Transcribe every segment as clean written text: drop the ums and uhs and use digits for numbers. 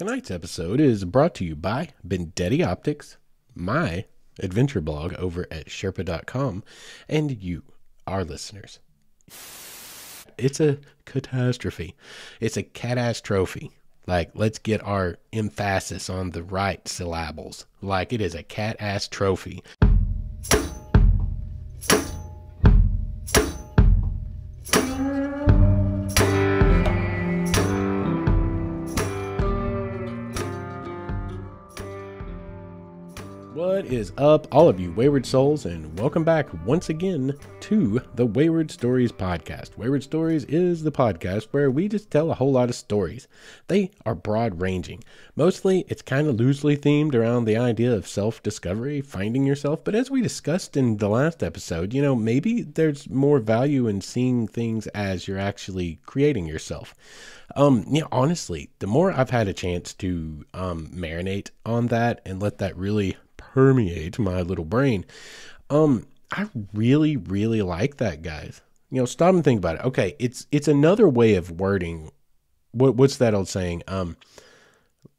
Tonight's episode is brought to you by Bendetti Optics, my adventure blog over at Sherpa.com, and you, our listeners. It's a catastrophe. It's a cat-ass trophy. Like, let's get our emphasis on the right syllables. Like, it is a cat-ass trophy. What is up, all of you Wayward souls, and welcome back once again to the Wayward Stories podcast. Wayward Stories is the podcast where we just tell a whole lot of stories. They are broad-ranging. Mostly, it's kind of loosely themed around the idea of self-discovery, finding yourself, but as we discussed in the last episode, maybe there's more value in seeing things as you're actually creating yourself. Honestly, the more I've had a chance to marinate on that and let that really permeate my little brain, I really, really like that, guys. Stop and think about it. Okay, it's another way of wording. What's that old saying?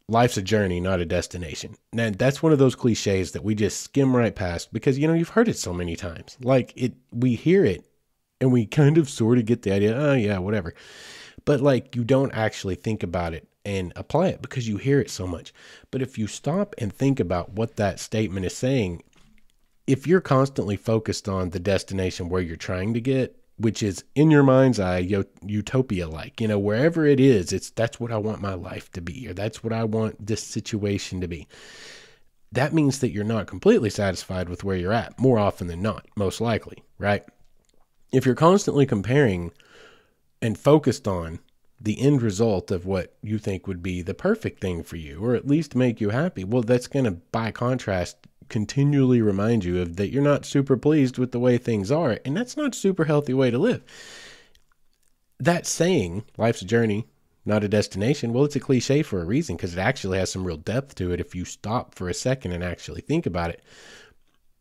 Life's a journey, not a destination. Now, that's one of those cliches that we just skim right past because, you've heard it so many times. We hear it and we kind of sort of get the idea, oh yeah, whatever. But you don't actually think about it and apply it because you hear it so much. But if you stop and think about what that statement is saying, if you're constantly focused on the destination where you're trying to get, which is in your mind's eye, utopia-like, wherever it is, that's what I want my life to be, or that's what I want this situation to be. That means that you're not completely satisfied with where you're at, more often than not, most likely, right? If you're constantly comparing and focused on the end result of what you think would be the perfect thing for you, or at least make you happy, well, that's going to, by contrast, continually remind you of that you're not super pleased with the way things are, and that's not a super healthy way to live. That saying, life's a journey, not a destination, well, it's a cliche for a reason, because it actually has some real depth to it if you stop for a second and actually think about it.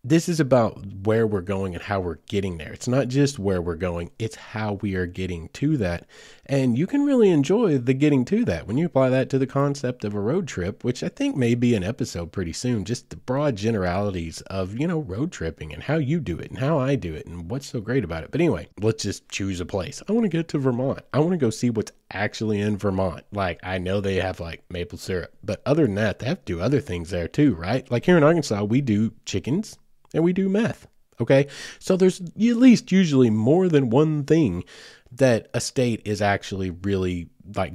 This is about where we're going and how we're getting there. It's not just where we're going, it's how we are getting to that. And you can really enjoy the getting to that when you apply that to the concept of a road trip, which I think may be an episode pretty soon, just the broad generalities of, road tripping and how you do it and how I do it and what's so great about it. But anyway, let's just choose a place. I want to get to Vermont. I want to go see what's actually in Vermont. I know they have maple syrup, but other than that, they have to do other things there too, right? Like here in Arkansas, we do chickens and we do meth. Okay. So there's at least usually more than one thing that a state is actually really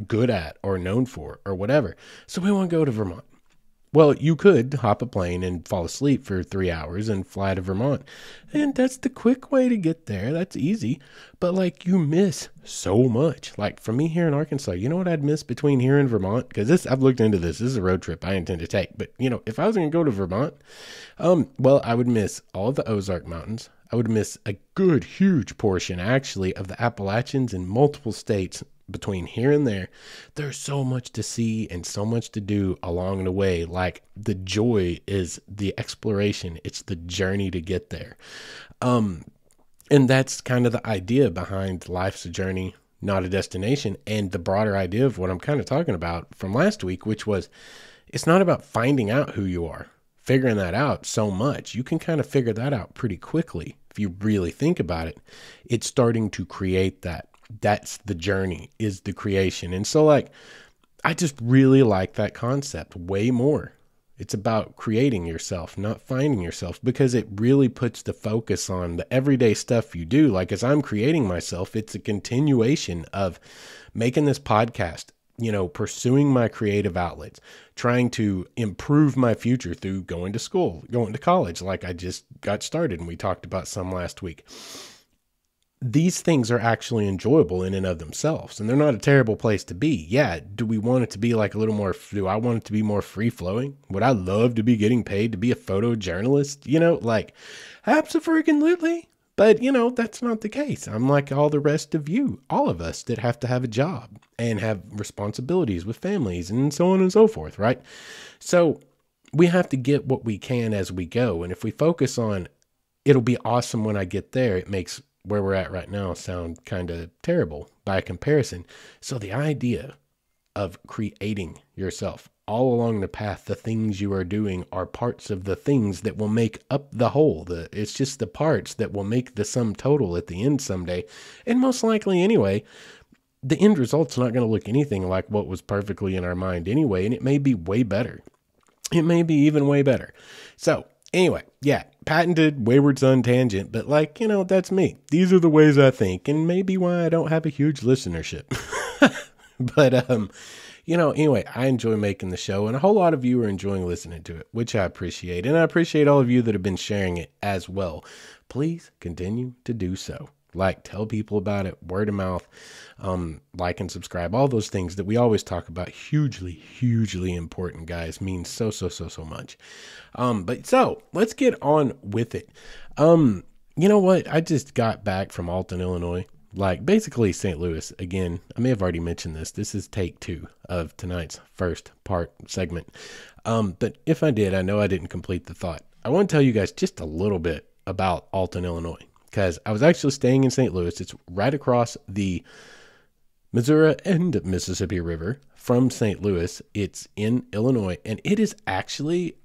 good at or known for or whatever. So we want to go to Vermont. Well, you could hop a plane and fall asleep for 3 hours and fly to Vermont. And that's the quick way to get there. That's easy. But you miss so much. For me here in Arkansas, you know what I'd miss between here and Vermont? Because I've looked into this. This is a road trip I intend to take. But, if I was going to go to Vermont, well, I would miss all of the Ozark Mountains. I would miss a good, huge portion, actually, of the Appalachians in multiple states between here and there. There's so much to see and so much to do along the way. The joy is the exploration. It's the journey to get there. And that's kind of the idea behind life's a journey, not a destination. And the broader idea of what I'm kind of talking about from last week, which was it's not about finding out who you are, figuring that out so much. You can kind of figure that out pretty quickly. If you really think about it, it's starting to create that. That's the journey, is the creation. And so I just really like that concept way more. It's about creating yourself, not finding yourself, because it really puts the focus on the everyday stuff you do. As I'm creating myself, it's a continuation of making this podcast, pursuing my creative outlets, trying to improve my future through going to school, going to college, I just got started and we talked about some last week. These things are actually enjoyable in and of themselves, and they're not a terrible place to be. Yeah, do we want it to be do I want it to be more free-flowing? Would I love to be getting paid to be a photojournalist? Abso-freaking-lutely. But, that's not the case. I'm like all the rest of you, all of us that have to have a job and have responsibilities with families and so on and so forth, right? So we have to get what we can as we go. And if we focus on, it'll be awesome when I get there, it makes where we're at right now sound kind of terrible by comparison. So the idea of creating yourself, all along the path, the things you are doing are parts of the things that will make up the whole. It's just the parts that will make the sum total at the end someday. And most likely anyway, the end result's not going to look anything like what was perfectly in our mind anyway. And it may be way better. It may be even way better. So anyway, yeah, patented Wayward Son tangent, but like, that's me. These are the ways I think, and maybe why I don't have a huge listenership. But, anyway, I enjoy making the show, and a whole lot of you are enjoying listening to it, which I appreciate. And I appreciate all of you that have been sharing it as well. Please continue to do so. Like, tell people about it, word of mouth, like and subscribe, all those things that we always talk about. Hugely, hugely important, guys. Means so much. But so let's get on with it. You know what? I just got back from Alton, Illinois. Like basically St. Louis again. I may have already mentioned this. This is take 2 of tonight's first part segment. But if I did, I know I didn't complete the thought. I want to tell you guys just a little bit about Alton, Illinois, because I was actually staying in St. Louis. It's right across the Missouri and Mississippi River from St. Louis. It's in Illinois, and it is actually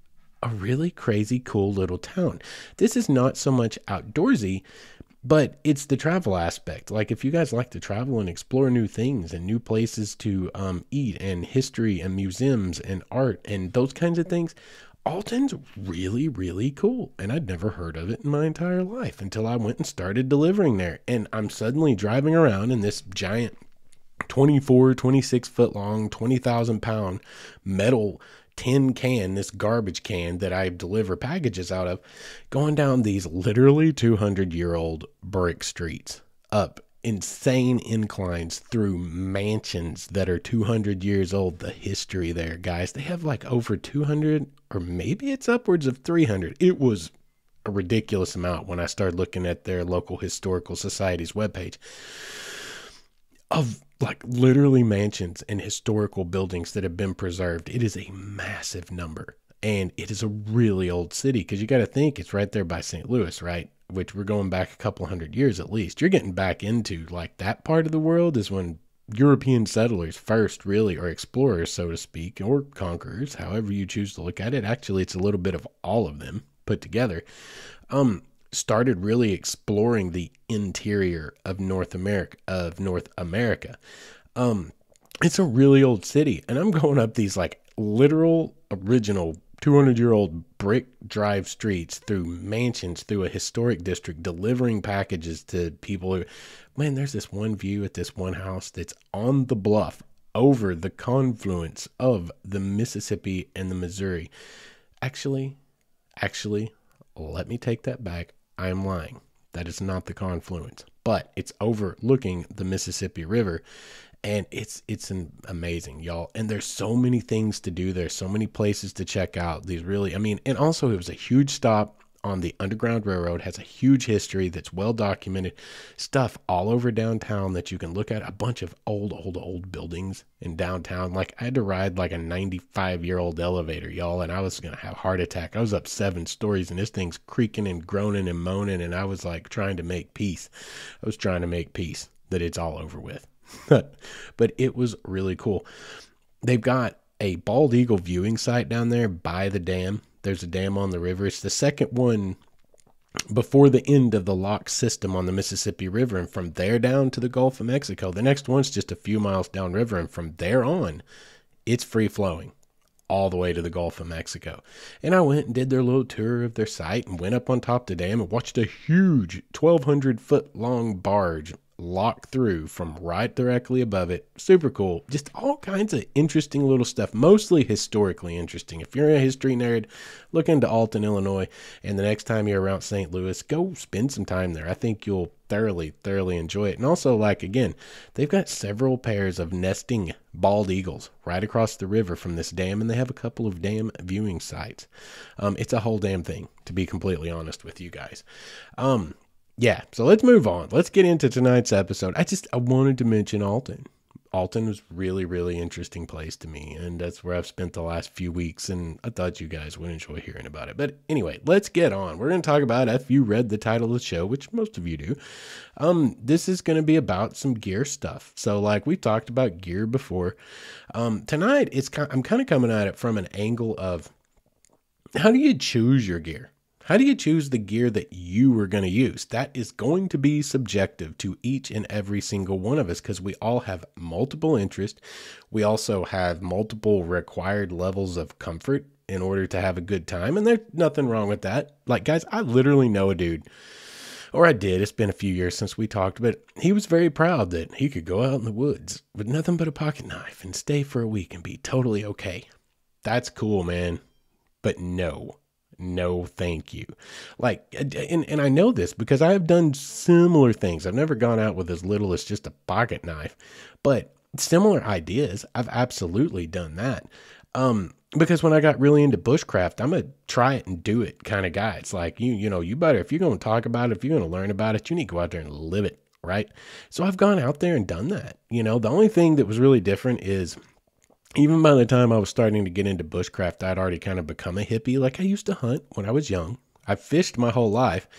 a really crazy, cool little town. This is not so much outdoorsy, but it's the travel aspect. Like if you guys like to travel and explore new things and new places to eat and history and museums and art and those kinds of things, Alton's really, really cool. And I'd never heard of it in my entire life until I went and started delivering there. And I'm suddenly driving around in this giant 26 foot long, 20,000 pound metal tin can, this garbage can that I deliver packages out of, going down these literally 200-year-old brick streets, up insane inclines through mansions that are 200 years old. The history there, guys, they have like over 200, or maybe it's upwards of 300. It was a ridiculous amount when I started looking at their local historical society's webpage of like literally mansions and historical buildings that have been preserved. It is a massive number, and it is a really old city because you got to think it's right there by St. Louis, right? Which we're going back a couple hundred years at least. You're getting back into like that part of the world is when European settlers first really, or explorers, so to speak, or conquerors, however you choose to look at it. Actually, it's a little bit of all of them put together. Started really exploring the interior of North America. It's a really old city, and I'm going up these like literal original 200-year-old brick drive streets through mansions, through a historic district, delivering packages to people who, man, there's this one view at this one house that's on the bluff over the confluence of the Mississippi and the Missouri. Actually, let me take that back. I'm lying. That is not the confluence, but it's overlooking the Mississippi River, and it's amazing, y'all. And there's so many things to do. There's so many places to check out. These really, and also it was a huge stop on the Underground Railroad, has a huge history that's well documented, stuff all over downtown that you can look at, a bunch of old buildings in downtown. Like I had to ride like a 95-year-old elevator, y'all, and I was going to have a heart attack. I was up 7 stories and this thing's creaking and groaning and moaning, and I was like trying to make peace. I was trying to make peace that it's all over with. But it was really cool. They've got a bald eagle viewing site down there by the dam. There's a dam on the river. It's the second one before the end of the lock system on the Mississippi River. And from there down to the Gulf of Mexico, the next one's just a few miles downriver. And from there on, it's free flowing all the way to the Gulf of Mexico. And I went and did their little tour of their site and went up on top of the dam and watched a huge 1,200 foot long barge lock through from right directly above it. Super cool. Just all kinds of interesting little stuff, mostly historically interesting. If you're a history nerd, look into Alton, Illinois, and the next time you're around St. Louis, go spend some time there. I think you'll thoroughly enjoy it. And also, like, again, they've got several pairs of nesting bald eagles right across the river from this dam, and they have a couple of dam viewing sites. It's a whole damn thing, to be completely honest with you guys. Yeah, so let's move on. Let's get into tonight's episode. I wanted to mention Alton. Alton was really, really interesting place to me, and that's where I've spent the last few weeks, and I thought you guys would enjoy hearing about it. But anyway, let's get on. We're going to talk about, if you read the title of the show, which most of you do, this is going to be about some gear stuff. So like we talked about gear before, tonight I'm kind of coming at it from an angle of, how do you choose your gear? How do you choose the gear that you are going to use? That is going to be subjective to each and every single one of us, because we all have multiple interests. We also have multiple required levels of comfort in order to have a good time. And there's nothing wrong with that. Like, guys, I literally know a dude, or I did. It's been a few years since we talked, but he was very proud that he could go out in the woods with nothing but a pocket knife and stay for a week and be totally okay. That's cool, man. But no, thank you. Like, and I know this because I have done similar things. I've never gone out with as little as just a pocket knife, but similar ideas. I've absolutely done that. Because when I got really into bushcraft, I'm a try it and do it kind of guy. It's like, you better, if you're going to talk about it, if you're going to learn about it, you need to go out there and live it. Right. So I've gone out there and done that. The only thing that was really different is, even by the time I was starting to get into bushcraft, I'd already kind of become a hippie. Like, I used to hunt when I was young. I fished my whole life,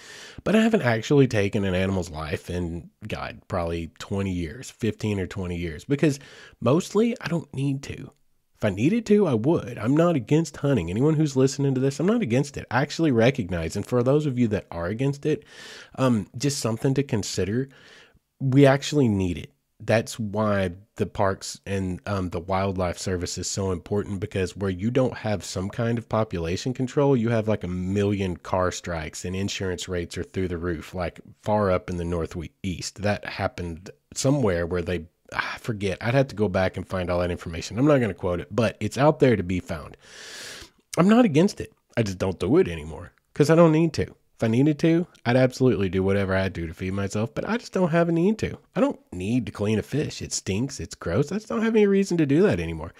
but I haven't actually taken an animal's life in, God, probably 20 years, 15 or 20 years, because mostly I don't need to. If I needed to, I would. I'm not against hunting. Anyone who's listening to this, I'm not against it. I actually recognize, and for those of you that are against it, just something to consider. We actually need it. That's why the parks and the wildlife service is so important, because where you don't have some kind of population control, you have like 1 million car strikes and insurance rates are through the roof, like far up in the Northeast. That happened somewhere where I forget. I'd have to go back and find all that information. I'm not going to quote it, but it's out there to be found. I'm not against it. I just don't do it anymore because I don't need to. If I needed to, I'd absolutely do whatever I do to feed myself, but I just don't have a need to. I don't need to clean a fish. It stinks. It's gross. I just don't have any reason to do that anymore.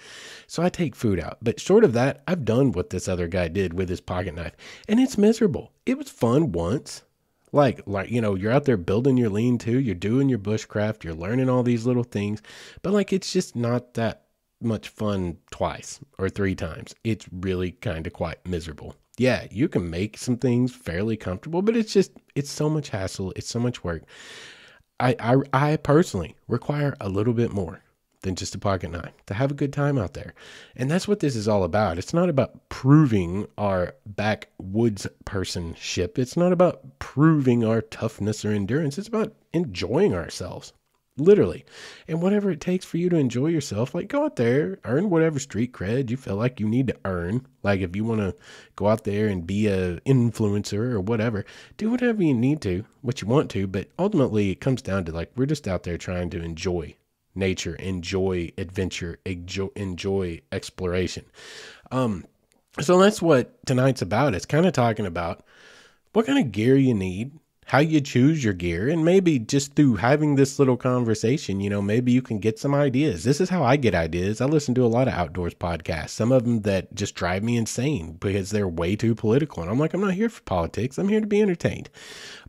So I take food out. But short of that, I've done what this other guy did with his pocket knife, and it's miserable. It was fun once. Like, you're out there building your lean-to, you're doing your bushcraft, you're learning all these little things, but like, it's just not that much fun twice or 3 times. It's really kind of quite miserable. Yeah, you can make some things fairly comfortable, but it's so much hassle. It's so much work. I personally require a little bit more than just a pocket knife to have a good time out there. And that's what this is all about. It's not about proving our backwoods personship. It's not about proving our toughness or endurance. It's about enjoying ourselves. Literally. And whatever it takes for you to enjoy yourself, like, go out there, earn whatever street cred you feel like you need to earn. Like, if you want to go out there and be a influencer or whatever, do whatever you need to, what you want to. But ultimately it comes down to, like, we're just out there trying to enjoy nature, enjoy adventure, enjoy exploration. So that's what tonight's about. It's kind of talking about what kind of gear you need, how you choose your gear, and maybe just through having this little conversation, maybe you can get some ideas. This is how I get ideas. I listen to a lot of outdoors podcasts, some of them that just drive me insane because they're way too political. And I'm like, I'm not here for politics. I'm here to be entertained.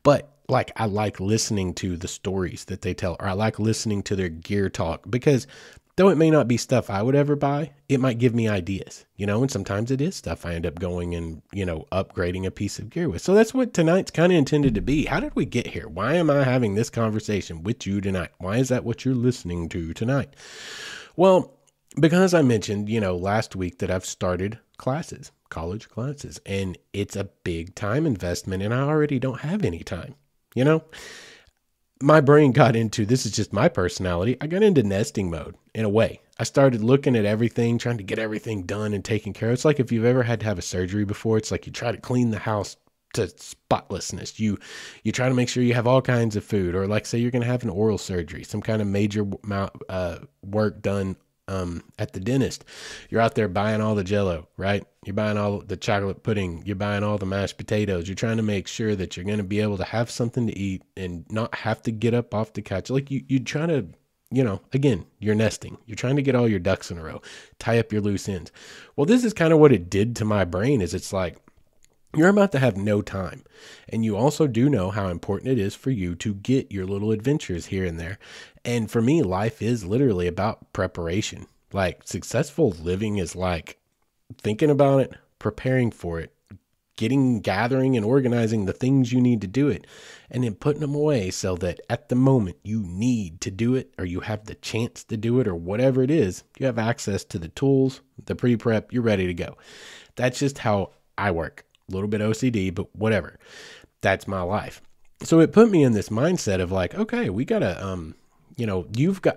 But like, I like listening to the stories that they tell, or I like listening to their gear talk, because though it may not be stuff I would ever buy, it might give me ideas, and sometimes it is stuff I end up going and, upgrading a piece of gear with. So that's what tonight's kind of intended to be. How did we get here? Why am I having this conversation with you tonight? Why is that what you're listening to tonight? Well, because I mentioned, last week that I've started classes, college classes, and it's a big time investment, and I already don't have any time, My brain got into, this is just my personality, I got into nesting mode in a way. I started looking at everything, trying to get everything done and taken care of. It's like if you've ever had to have a surgery before, it's like you try to clean the house to spotlessness. You try to make sure you have all kinds of food, or like say you're going to have an oral surgery, some kind of major work done at the dentist. You're out there buying all the Jell-O, right? You're buying all the chocolate pudding. You're buying all the mashed potatoes. You're trying to make sure that you're going to be able to have something to eat and not have to get up off the couch. Like you try to, again, you're nesting. You're trying to get all your ducks in a row, tie up your loose ends. Well, this is kind of what it did to my brain. Is it's like, you're about to have no time. And you also do know how important it is for you to get your little adventures here and there. And for me, life is literally about preparation. Like successful living is like thinking about it, preparing for it, gathering and organizing the things you need to do it, and then putting them away so that at the moment you need to do it, or you have the chance to do it, or whatever it is, you have access to the tools, the pre-prep, you're ready to go. That's just how I work. A little bit OCD, but whatever. That's my life. So it put me in this mindset of like, okay, we gotta,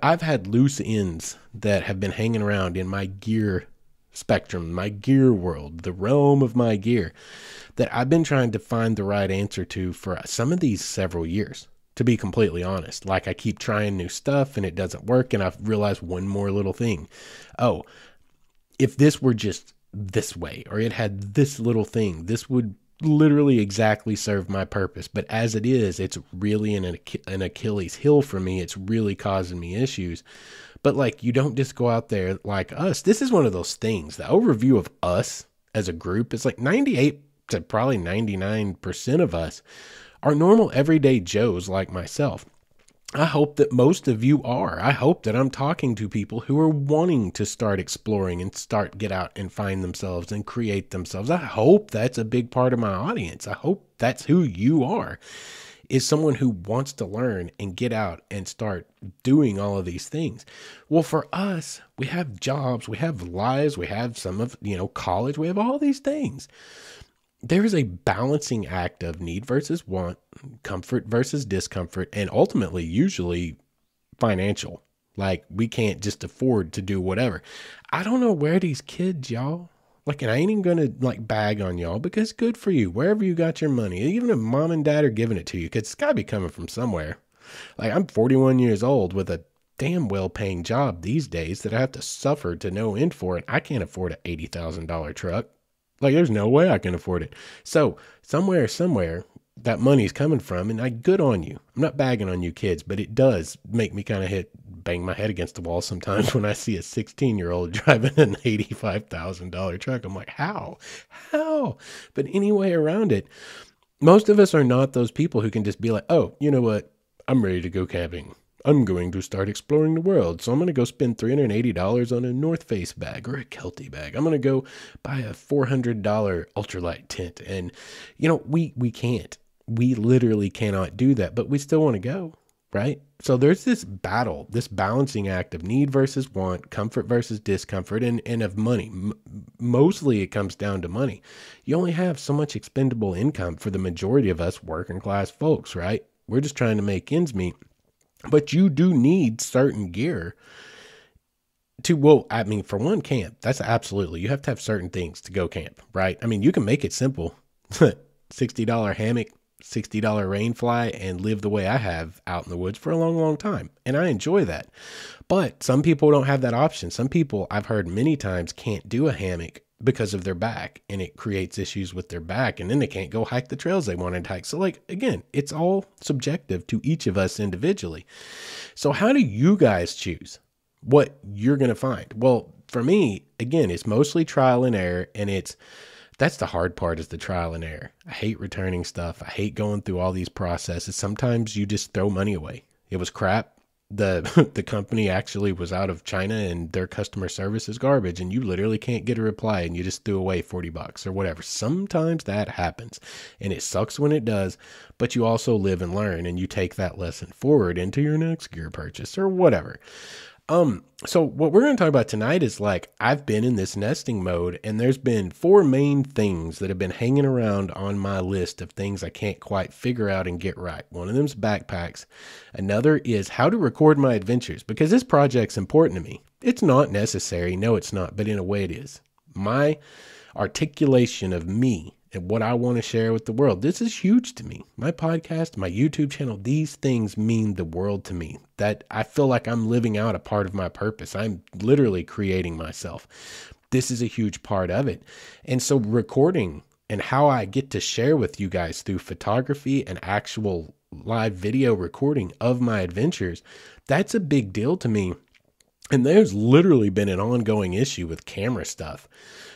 I've had loose ends that have been hanging around in my gear spectrum, my gear world, the realm of my gear, that I've been trying to find the right answer to for some of these several years, to be completely honest. Like I keep trying new stuff and it doesn't work. And I've realized one more little thing. Oh, if this were just this way, or it had this little thing, this would literally exactly serve my purpose. But as it is, it's really an Achilles heel for me. It's really causing me issues. But like, you don't just go out there like us. This is one of those things. The overview of us as a group is like 98 to probably 99% of us are normal everyday Joes like myself. I hope that most of you are. I hope that I'm talking to people who are wanting to start exploring and get out and find themselves and create themselves. I hope that's a big part of my audience. I hope that's who you are, is someone who wants to learn and get out and start doing all of these things. Well, for us, we have jobs, we have lives, we have some of, college, we have all these things. There is a balancing act of need versus want, comfort versus discomfort, and ultimately, usually financial. Like, we can't just afford to do whatever. I don't know where these kids, y'all, like, and I ain't even going to like bag on y'all, because good for you, wherever you got your money, even if mom and dad are giving it to you, because it's got to be coming from somewhere. Like, I'm 41 years old with a damn well paying job these days that I have to suffer to no end for, and I can't afford an $80,000 truck. Like, there's no way I can afford it. So somewhere, that money's coming from, and good on you. I'm not bagging on you kids, but it does make me kind of bang my head against the wall sometimes when I see a 16-year-old driving an $85,000 truck. I'm like, how? But anyway, around it, most of us are not those people who can just be like, oh, you know what? I'm ready to go camping. I'm going to start exploring the world. So I'm going to go spend $380 on a North Face bag or a Kelty bag. I'm going to go buy a $400 ultralight tent. And, we can't. We literally cannot do that, but we still want to go, right? So there's this battle, this balancing act of need versus want, comfort versus discomfort, and of money. Mostly it comes down to money. You only have so much expendable income for the majority of us working class folks, right? We're just trying to make ends meet. But you do need certain gear for one, camp. That's absolutely, you have to have certain things to go camp, right? I mean, you can make it simple. $60 hammock, $60 rain fly, and live the way I have out in the woods for a long, long time. And I enjoy that. But some people don't have that option. Some people, I've heard many times, can't do a hammock because of their back, and it creates issues with their back, and then they can't go hike the trails they wanted to hike. So like, again, it's all subjective to each of us individually. So how do you guys choose what you're going to find? Well, for me, again, it's mostly trial and error, and that's the hard part, is the trial and error. I hate returning stuff. I hate going through all these processes. Sometimes you just throw money away. It was crap. The company actually was out of China and their customer service is garbage, and you literally can't get a reply, and you just threw away $40 or whatever. Sometimes that happens, and it sucks when it does, but you also live and learn, and you take that lesson forward into your next gear purchase or whatever. So what we're going to talk about tonight is, like, I've been in this nesting mode, and there's been 4 main things that have been hanging around on my list of things I can't quite figure out and get right. One of them's backpacks. Another is how to record my adventures, because this project's important to me. It's not necessary. No, it's not, but in a way it is. My articulation of me and what I want to share with the world. This is huge to me. My podcast, my YouTube channel, these things mean the world to me. That I feel like I'm living out a part of my purpose. I'm literally creating myself. This is a huge part of it. And so recording and how I get to share with you guys through photography and actual live video recording of my adventures, that's a big deal to me. And there's literally been an ongoing issue with camera stuff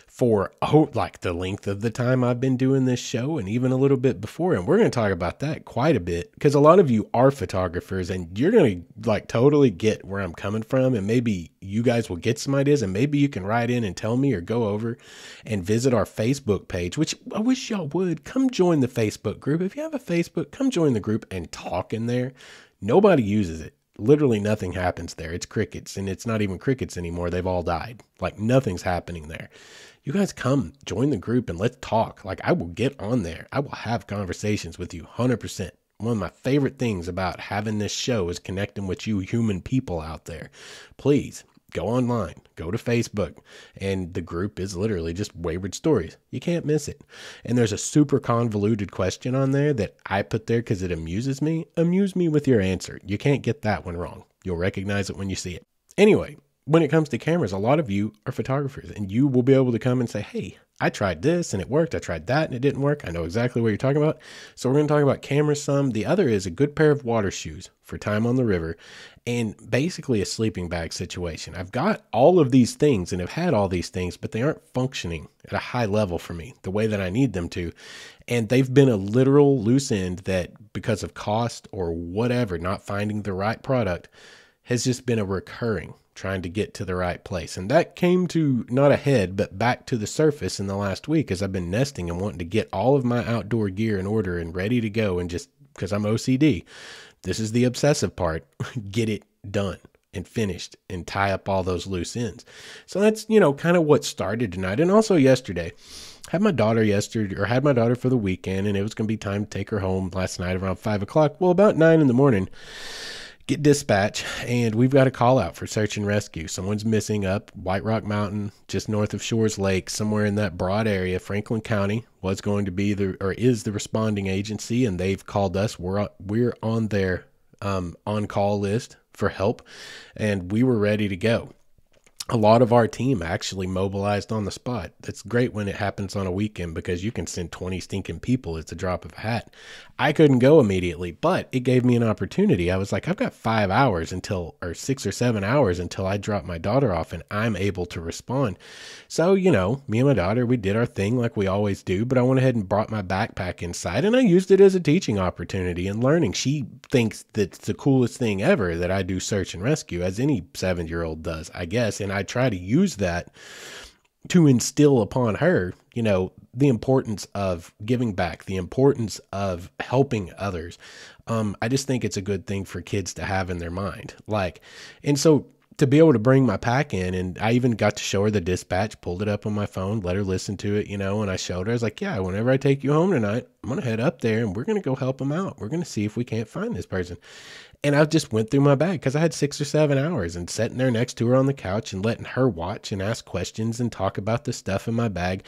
for like the length of the time I've been doing this show and even a little bit before. And we're going to talk about that quite a bit because a lot of you are photographers and you're going to like totally get where I'm coming from. And maybe you guys will get some ideas and maybe you can write in and tell me or go over and visit our Facebook page, which I wish y'all would come join the Facebook group. If you have a Facebook, come join the group and talk in there. Nobody uses it. Literally nothing happens there. It's crickets, and it's not even crickets anymore. They've all died. Like nothing's happening there. You guys come join the group and let's talk. Like I will get on there. I will have conversations with you 100%. One of my favorite things about having this show is connecting with you human people out there. Please go online, go to Facebook, and the group is literally just Wayward Stories. You can't miss it. And there's a super convoluted question on there that I put there because it amuses me. Amuse me with your answer. You can't get that one wrong. You'll recognize it when you see it. Anyway, when it comes to cameras, a lot of you are photographers and you will be able to come and say, hey, I tried this and it worked. I tried that and it didn't work. I know exactly what you're talking about. So we're going to talk about cameras some. The other is a good pair of water shoes for time on the river and basically a sleeping bag situation. I've got all of these things and have had all these things, but they aren't functioning at a high level for me the way that I need them to. And they've been a literal loose end that because of cost or whatever, not finding the right product has just been a recurring trying to get to the right place. And that came to not a head, but back to the surface in the last week as I've been nesting and wanting to get all of my outdoor gear in order and ready to go. And just because I'm OCD, this is the obsessive part, get it done and finished and tie up all those loose ends. So that's, kind of what started tonight. And also yesterday, had my daughter for the weekend and it was going to be time to take her home last night around 5:00. Well, about 9 a.m, get dispatch and we've got a call out for search and rescue. Someone's missing up White Rock Mountain, just north of Shores Lake, somewhere in that broad area. Franklin County was going to be is the responding agency, and they've called us. We're on their on-call list for help, and we were ready to go. A lot of our team actually mobilized on the spot. That's great when it happens on a weekend because you can send 20 stinking people at the drop of a hat. I couldn't go immediately, but it gave me an opportunity. I was like, I've got 6 or 7 hours until I drop my daughter off and I'm able to respond. So, me and my daughter, we did our thing like we always do, but I went ahead and brought my backpack inside and I used it as a teaching opportunity and learning. She thinks that's the coolest thing ever that I do search and rescue, as any 7-year-old does, I guess. And I try to use that to instill upon her, the importance of giving back, the importance of helping others. I just think it's a good thing for kids to have in their mind. And so to be able to bring my pack in, and I even got to show her the dispatch, pulled it up on my phone, let her listen to it, and I showed her, I was like, yeah, whenever I take you home tonight, I'm going to head up there and we're going to go help them out. We're going to see if we can't find this person. And I just went through my bag because I had 6 or 7 hours and sitting there next to her on the couch and letting her watch and ask questions and talk about the stuff in my bag.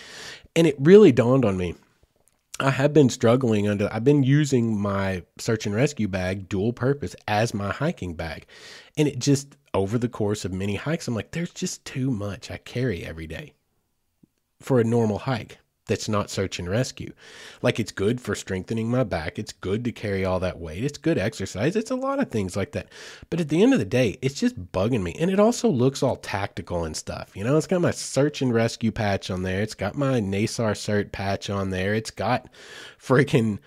And it really dawned on me. I have been struggling I've been using my search and rescue bag dual purpose as my hiking bag. And it just, over the course of many hikes, I'm like, there's just too much I carry every day for a normal hike. That's not search and rescue. It's good for strengthening my back. It's good to carry all that weight. It's good exercise. It's a lot of things like that. But at the end of the day, it's just bugging me. And it also looks all tactical and stuff. It's got my search and rescue patch on there. It's got my NASAR cert patch on there. It's got freaking,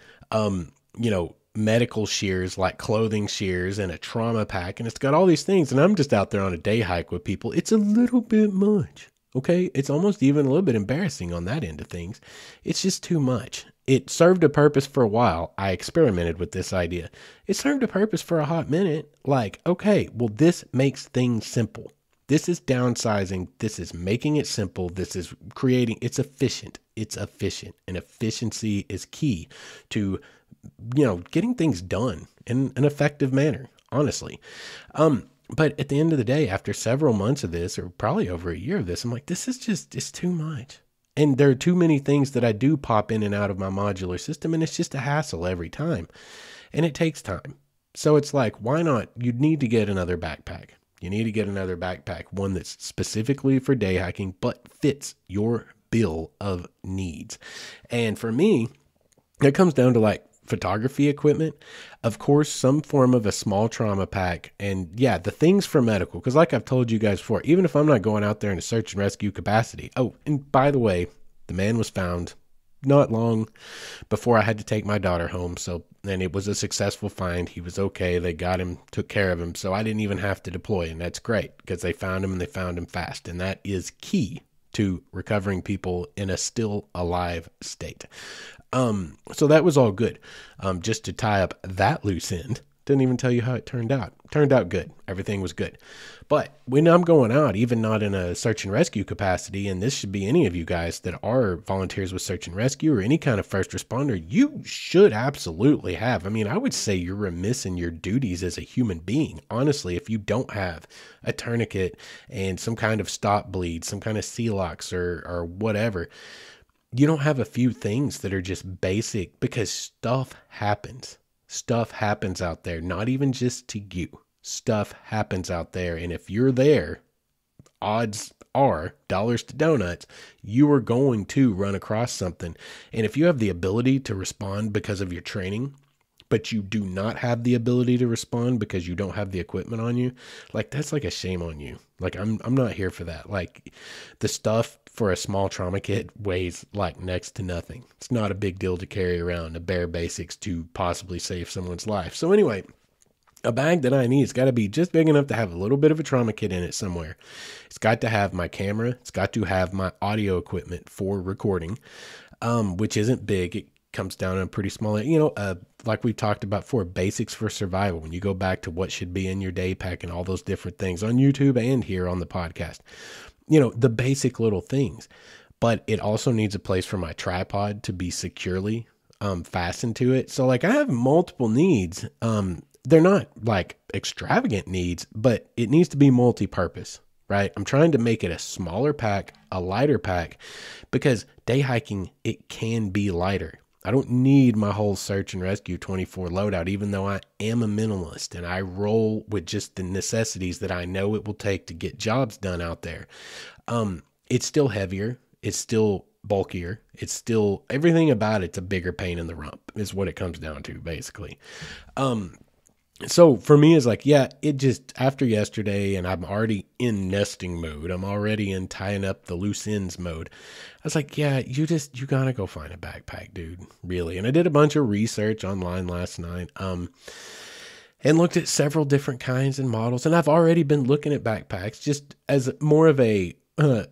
medical shears, like clothing shears, and a trauma pack. And it's got all these things. And I'm just out there on a day hike with people. It's a little bit much. Okay, it's almost even a little bit embarrassing on that end of things. It's just too much. It served a purpose for a while. I experimented with this idea. It served a purpose for a hot minute. Okay, well, this makes things simple. This is downsizing. This is making it simple. This is creating, it's efficient. It's efficient. And efficiency is key to, getting things done in an effective manner, honestly. But at the end of the day, after several months of this, or probably over a year of this, I'm like, this is it's too much. And there are too many things that I do pop in and out of my modular system, and it's just a hassle every time. And it takes time. So it's like, why not? You need to get another backpack. You need to get another backpack, one that's specifically for day hiking, but fits your bill of needs. And for me, it comes down to photography equipment, of course, some form of a small trauma pack, and yeah, the things for medical. Because like I've told you guys before, even if I'm not going out there in a search and rescue capacity. Oh, and by the way, the man was found not long before I had to take my daughter home. So, and it was a successful find. He was okay. They got him, took care of him. So I didn't even have to deploy. And that's great because they found him and they found him fast. And that is key to recovering people in a still alive state. So that was all good. Just to tie up that loose end, didn't even tell you how it turned out. Turned out good. Everything was good. But when I'm going out, even not in a search and rescue capacity, and this should be any of you guys that are volunteers with search and rescue or any kind of first responder, you should absolutely have. I mean, I would say you're remiss in your duties as a human being, honestly, if you don't have a tourniquet and some kind of stop bleed, some kind of Celox or whatever. You don't have a few things that are just basic, because stuff happens. Stuff happens out there, not even just to you. Stuff happens out there. And if you're there, odds are, dollars to donuts, you are going to run across something. And if you have the ability to respond because of your training, but you do not have the ability to respond because you don't have the equipment on you, like that's like a shame on you. Like I'm not here for that. Like the stuff for a small trauma kit weighs like next to nothing. It's not a big deal to carry around, the bare basics to possibly save someone's life. So anyway, a bag that I need, it's got to be just big enough to have a little bit of a trauma kit in it somewhere. It's got to have my camera. It's got to have my audio equipment for recording, which isn't big. It comes down to a pretty small, like we talked about before, basics for survival. When you go back to what should be in your day pack and all those different things on YouTube and here on the podcast, the basic little things. But it also needs a place for my tripod to be securely fastened to it. So like I have multiple needs. They're not like extravagant needs, but it needs to be multi-purpose, right? I'm trying to make it a smaller pack, a lighter pack, because day hiking, it can be lighter. I don't need my whole search and rescue 24 loadout, even though I am a minimalist and I roll with just the necessities that I know it will take to get jobs done out there. It's still heavier. It's still bulkier. It's still, everything about it's a bigger pain in the rump is what it comes down to, basically. So for me, it's like, yeah, it just, after yesterday, and I'm already in nesting mode. I'm already in tying up the loose ends mode. I was like, yeah, you gotta go find a backpack, dude, really. And I did a bunch of research online last night, and looked at several different kinds and models. And I've already been looking at backpacks just as more of a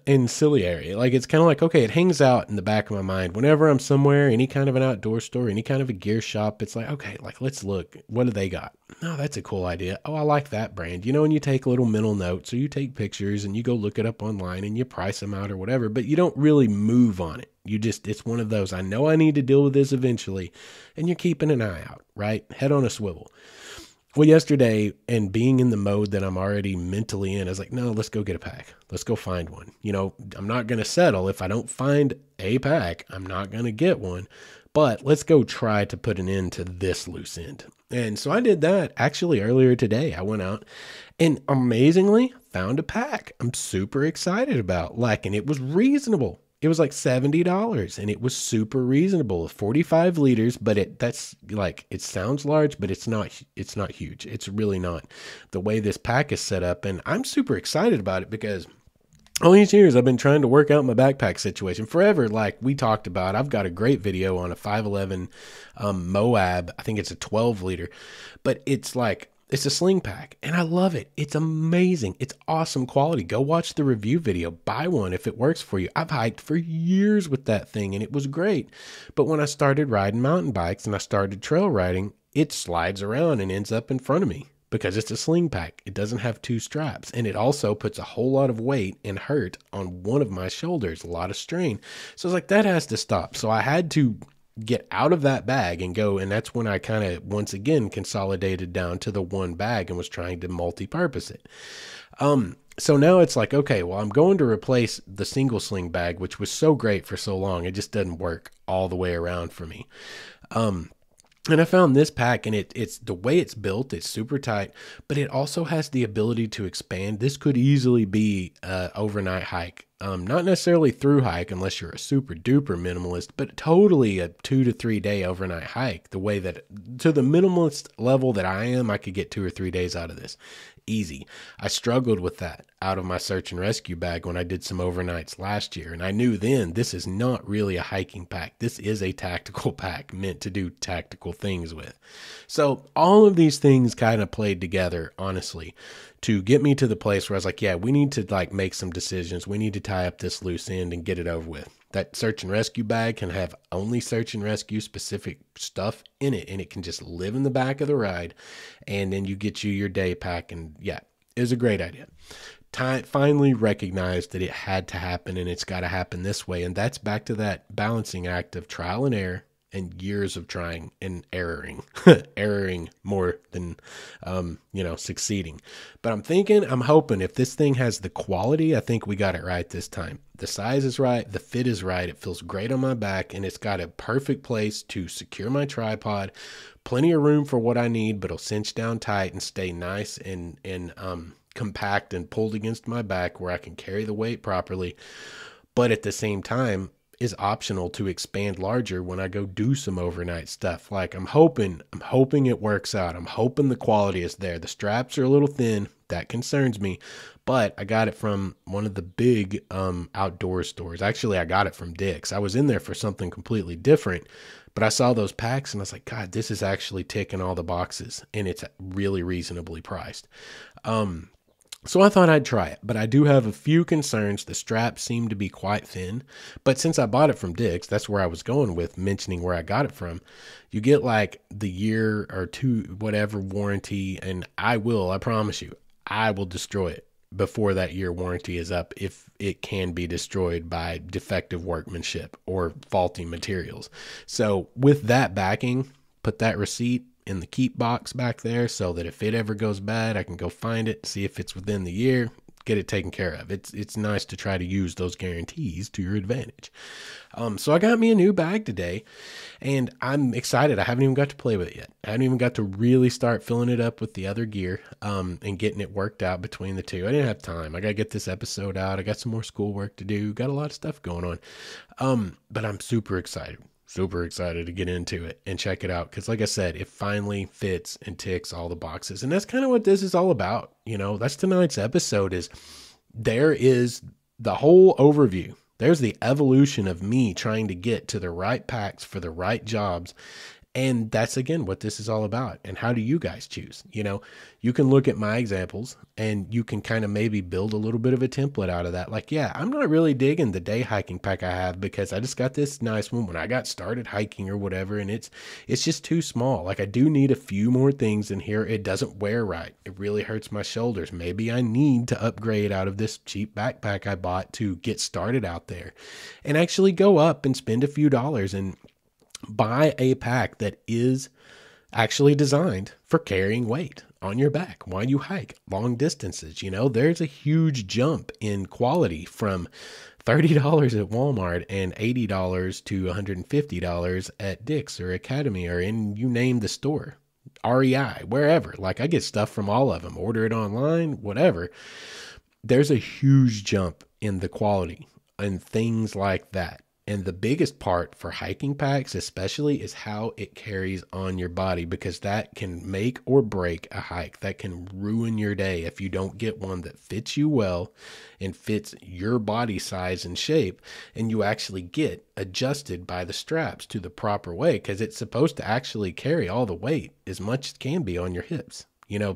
ancillary. Like it's kind of like, okay, it hangs out in the back of my mind whenever I'm somewhere, any kind of an outdoor store, any kind of a gear shop. It's like, okay, like let's look, what do they got? Oh, that's a cool idea. Oh, I like that brand, and you take little mental notes, or you take pictures and you go look it up online and you price them out or whatever, but you don't really move on it. It's one of those, I know I need to deal with this eventually, and you're keeping an eye out, right? Head on a swivel. Well, yesterday, and being in the mode that I'm already mentally in, I was like, no, let's go get a pack. Let's go find one. I'm not going to settle. If I don't find a pack, I'm not going to get one. But let's go try to put an end to this loose end. And so I did that actually earlier today. I went out and amazingly found a pack I'm super excited about. And it was reasonable. It was like $70 and it was super reasonable. 45 liters, but that's like, it sounds large, but it's not huge. It's really not the way this pack is set up. And I'm super excited about it because all these years I've been trying to work out my backpack situation forever. Like we talked about, I've got a great video on a 511 Moab. I think it's a 12 liter, but it's a sling pack and I love it. It's amazing. It's awesome quality. Go watch the review video, buy one if it works for you. I've hiked for years with that thing and it was great. But when I started riding mountain bikes and I started trail riding, it slides around and ends up in front of me because it's a sling pack. It doesn't have two straps and it also puts a whole lot of weight and hurt on one of my shoulders, a lot of strain. So I was like, that has to stop. So I had to get out of that bag and go. And that's when I kind of, once again, consolidated down to the one bag and was trying to multi-purpose it. So now it's like, okay, well, I'm going to replace the single sling bag, which was so great for so long. It just doesn't work all the way around for me. And I found this pack and it's the way it's built, it's super tight, but it also has the ability to expand. This could easily be an overnight hike Not necessarily through hike unless you're a super duper minimalist, but totally a 2 to 3 day overnight hike. The way that to the minimalist level that I am, I could get 2 or 3 days out of this. Easy. I struggled with that out of my search and rescue bag when I did some overnights last year. And I knew then this is not really a hiking pack. This is a tactical pack meant to do tactical things with. So all of these things kind of played together, honestly, to get me to the place where I was like, yeah, we need to like make some decisions. We need to tie up this loose end and get it over with. That search and rescue bag can have only search and rescue specific stuff in it, and it can just live in the back of the ride, and then you get your day pack, and yeah, it was a great idea. Finally recognized that it had to happen, and it's got to happen this way, and that's back to that balancing act of trial and error and years of trying and erroring more than, succeeding. But I'm hoping if this thing has the quality, I think we got it right this time. The size is right. The fit is right. It feels great on my back, and it's got a perfect place to secure my tripod. Plenty of room for what I need, but it'll cinch down tight and stay nice and compact and pulled against my back where I can carry the weight properly. But at the same time, is optional to expand larger when I go do some overnight stuff. Like I'm hoping it works out. I'm hoping the quality is there. The straps are a little thin. That concerns me, but I got it from one of the big outdoor stores. Actually, I got it from Dick's. I was in there for something completely different, but I saw those packs and I was like, God, this is actually ticking all the boxes, and it's really reasonably priced. So I thought I'd try it, but I do have a few concerns. The straps seem to be quite thin, but since I bought it from Dick's, that's where I was going with mentioning where I got it from. You get like the year or two, whatever warranty, and I promise you, I will destroy it before that year warranty is up if it can be destroyed by defective workmanship or faulty materials. So with that backing, put that receipt in the keep box back there so that if it ever goes bad, I can go find it, see if it's within the year, get it taken care of. It's nice to try to use those guarantees to your advantage. So I got me a new bag today, and I'm excited. I haven't even got to play with it yet. I haven't even got to really start filling it up with the other gear and getting it worked out between the two. I didn't have time. I got to get this episode out. I got some more schoolwork to do. Got a lot of stuff going on. But I'm super excited to get into it and check it out. Because like I said, it finally fits and ticks all the boxes. And that's kind of what this is all about. That's tonight's episode there is the whole overview. There's the evolution of me trying to get to the right packs for the right jobs. And that's, again, what this is all about. And how do you guys choose? You can look at my examples and you can kind of maybe build a little bit of a template out of that. Like, yeah, I'm not really digging the day hiking pack I have because I just got this nice one when I got started hiking or whatever. And it's just too small. Like, I do need a few more things in here. It doesn't wear right. It really hurts my shoulders. Maybe I need to upgrade out of this cheap backpack I bought to get started out there and actually go up and spend a few dollars and buy a pack that is actually designed for carrying weight on your back while you hike long distances. There's a huge jump in quality from $30 at Walmart and $80 to $150 at Dick's or Academy or in you name the store, REI, wherever. Like, I get stuff from all of them, order it online, whatever. There's a huge jump in the quality and things like that. And the biggest part for hiking packs especially is how it carries on your body, because that can make or break a hike. That can ruin your day if you don't get one that fits you well and fits your body size and shape, and you actually get adjusted by the straps to the proper way, because it's supposed to actually carry all the weight as much as it can be on your hips.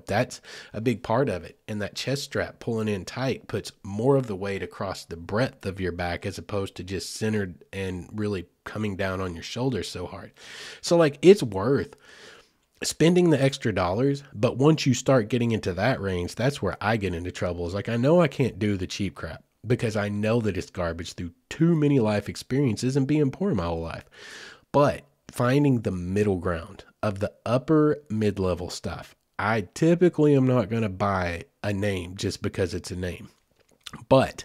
That's a big part of it. And that chest strap pulling in tight puts more of the weight across the breadth of your back as opposed to just centered and really coming down on your shoulders so hard. So like, it's worth spending the extra dollars. But once you start getting into that range, that's where I get into trouble. It's like, I know I can't do the cheap crap because I know that it's garbage through too many life experiences and being poor my whole life. But finding the middle ground of the upper mid-level stuff, I typically am not going to buy a name just because it's a name. But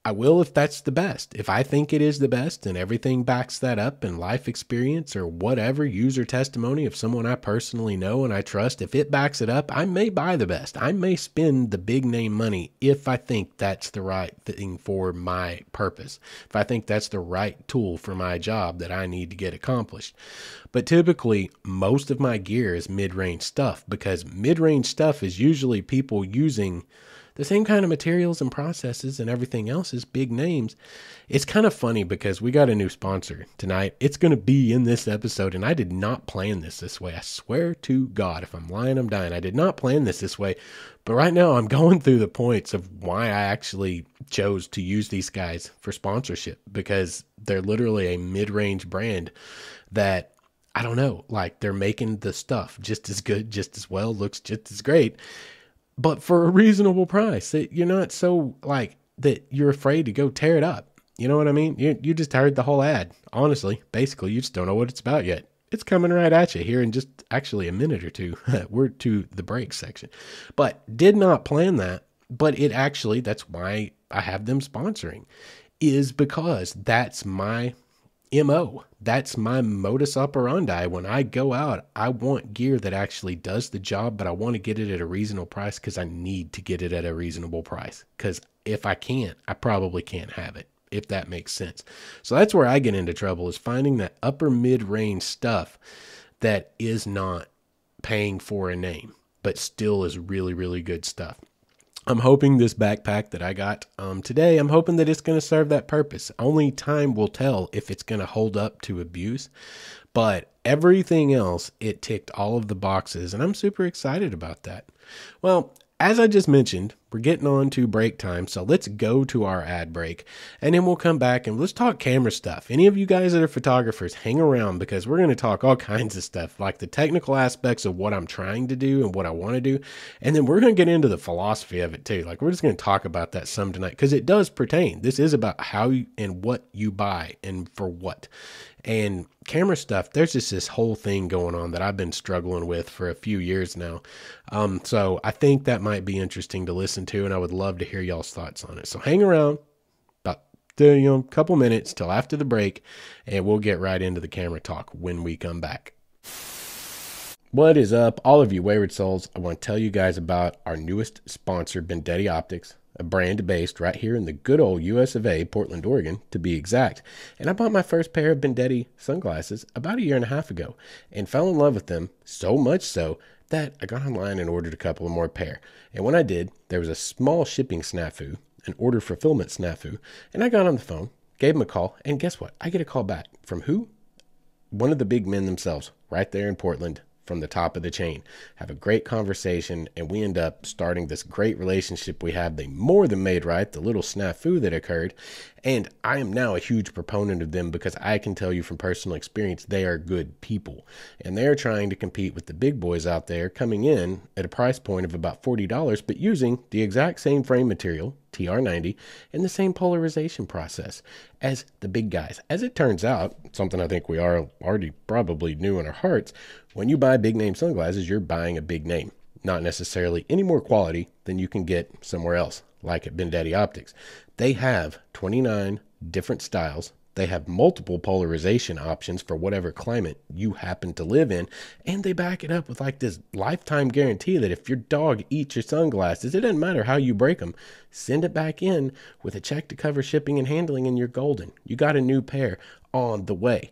I will if that's the best. If I think it is the best and everything backs that up, and life experience or whatever, user testimony of someone I personally know and I trust, if it backs it up, I may buy the best. I may spend the big name money if I think that's the right thing for my purpose. If I think that's the right tool for my job that I need to get accomplished. But typically, most of my gear is mid-range stuff, because mid-range stuff is usually people using the same kind of materials and processes and everything else as big names. It's kind of funny because we got a new sponsor tonight. It's going to be in this episode, and I did not plan this way. I swear to God, if I'm lying, I'm dying. I did not plan this way. But right now, I'm going through the points of why I actually chose to use these guys for sponsorship, because they're literally a mid-range brand that, I don't know, like, they're making the stuff just as good, just as well, looks just as great, but for a reasonable price. That you're not so like that you're afraid to go tear it up. You know what I mean? You just heard the whole ad. Honestly, basically, you just don't know what it's about yet. It's coming right at you here in just actually a minute or two. We're to the break section, but did not plan that. But it actually, that's why I have them sponsoring, is because that's my MO. That's my modus operandi. When I go out, I want gear that actually does the job, but I want to get it at a reasonable price because I need to get it at a reasonable price. Because if I can't, I probably can't have it, if that makes sense. So that's where I get into trouble, is finding that upper mid-range stuff that is not paying for a name, but still is really, really good stuff. I'm hoping this backpack that I got today, I'm hoping that it's going to serve that purpose. Only time will tell if it's going to hold up to abuse. But everything else, it ticked all of the boxes, and I'm super excited about that. Well, as I just mentioned, we're getting on to break time, so let's go to our ad break, and then we'll come back and let's talk camera stuff. Any of you guys that are photographers, hang around, because we're going to talk all kinds of stuff, like the technical aspects of what I'm trying to do and what I want to do, and then we're going to get into the philosophy of it too. Like, we're just going to talk about that some tonight, because it does pertain. This is about how and what you buy and for what. And camera stuff, there's just this whole thing going on that I've been struggling with for a few years now. So I think that might be interesting to listen to, and I would love to hear y'all's thoughts on it. So hang around about a couple minutes till after the break, and we'll get right into the camera talk when we come back. What is up, all of you Wayward Souls? I want to tell you guys about our newest sponsor, Vendetti Optics, a brand based right here in the good old US of A, Portland, Oregon, to be exact. And I bought my first pair of Vendetti sunglasses about 1.5 years ago and fell in love with them, so much so that I got online and ordered a couple of more pair. And when I did, there was a small shipping snafu, an order fulfillment snafu, and I got on the phone, gave them a call, and guess what? I get a call back from who? One of the big men themselves, right there in Portland, from the top of the chain. Have a great conversation, and we end up starting this great relationship we have. They more than made right the little snafu that occurred, and I am now a huge proponent of them because I can tell you from personal experience, they are good people, and they're trying to compete with the big boys out there, coming in at a price point of about $40, but using the exact same frame material, TR90, and the same polarization process as the big guys. As it turns out, something I think we are already probably knew in our hearts, when you buy big name sunglasses, you're buying a big name, not necessarily any more quality than you can get somewhere else, like at Vendetti Optics. They have 29 different styles. They have multiple polarization options for whatever climate you happen to live in. And they back it up with like this lifetime guarantee that if your dog eats your sunglasses, it doesn't matter how you break them, send it back in with a check to cover shipping and handling, and you're golden. You got a new pair on the way.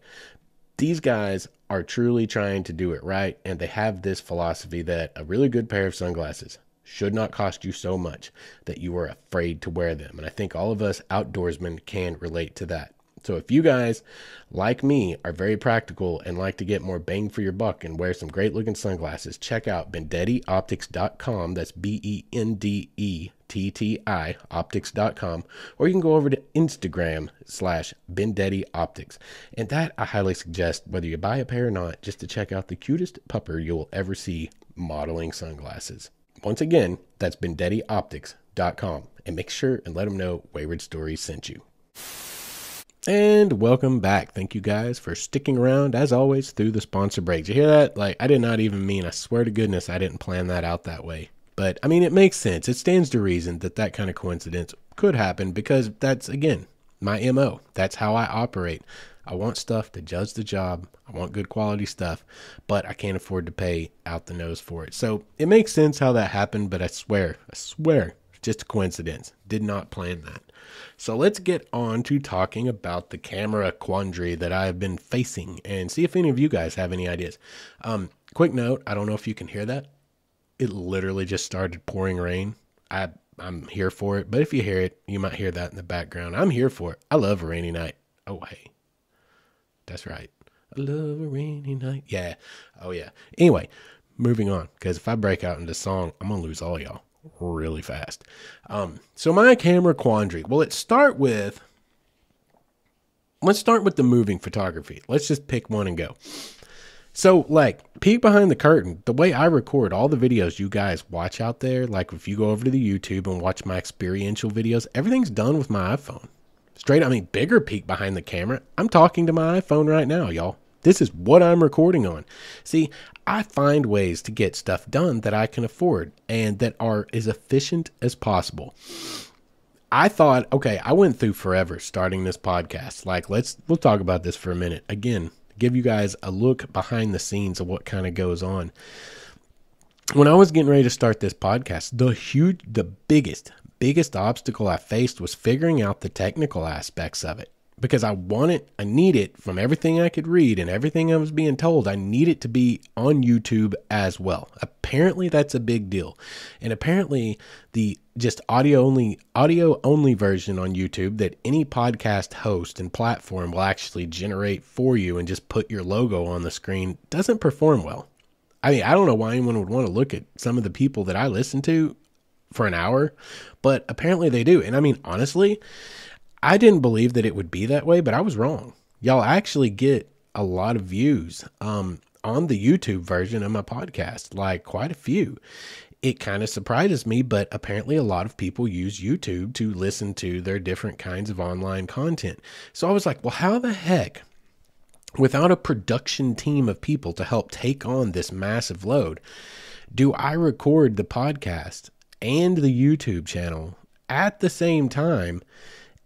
These guys are truly trying to do it right, and they have this philosophy that a really good pair of sunglasses should not cost you so much that you are afraid to wear them. And I think all of us outdoorsmen can relate to that. So if you guys, like me, are very practical and like to get more bang for your buck and wear some great looking sunglasses, check out VendettiOptics.com. That's BENDETTI optics.com, or you can go over to Instagram /VendettiOptics. And that I highly suggest, whether you buy a pair or not, just to check out the cutest pupper you will ever see modeling sunglasses. Once again, that's VendettiOptics.com, and make sure and let them know Wayward Stories sent you. And welcome back. Thank you guys for sticking around, as always, through the sponsor breaks. You hear that? Like, I did not even mean, I swear to goodness, I didn't plan that out that way. But, I mean, it makes sense. It stands to reason that that kind of coincidence could happen because that's, again, my MO. That's how I operate. I want stuff that does the job. I want good quality stuff, but I can't afford to pay out the nose for it. So it makes sense how that happened, but I swear, just a coincidence. Did not plan that. So let's get on to talking about the camera quandary that I've been facing and see if any of you guys have any ideas. Quick note, I don't know if you can hear that. It literally just started pouring rain. I'm here for it, but if you hear it, you might hear that in the background. I'm here for it. I love a rainy night. Oh, hey. That's right. I love a rainy night. Yeah. Oh, yeah. Anyway, moving on, because if I break out into song, I'm going to lose all y'all really fast. So my camera quandary. Well, let's start with the moving photography. Let's just pick one and go. So, like, peek behind the curtain, the way I record all the videos you guys watch out there, like if you go over to the YouTube and watch my experiential videos, everything's done with my iPhone. Straight, I mean, bigger peek behind the camera. I'm talking to my iPhone right now, y'all. This is what I'm recording on. See, I find ways to get stuff done that I can afford and that are as efficient as possible. I thought, okay, I went through forever starting this podcast. Like, we'll talk about this for a minute. Again, give you guys a look behind the scenes of what kind of goes on. When I was getting ready to start this podcast, the biggest obstacle I faced was figuring out the technical aspects of it, because I need it from everything I could read and everything I was being told. I need it to be on YouTube as well. Apparently that's a big deal. And apparently the just audio only version on YouTube that any podcast host and platform will actually generate for you and just put your logo on the screen doesn't perform well. I mean, I don't know why anyone would want to look at some of the people that I listen to for an hour, but apparently they do. And I mean, honestly, I didn't believe that it would be that way, but I was wrong. Y'all actually get a lot of views on the YouTube version of my podcast, like quite a few. It kind of surprises me, but apparently a lot of people use YouTube to listen to their different kinds of online content. So I was like, well, how the heck, without a production team of people to help take on this massive load, do I record the podcast and the YouTube channel at the same time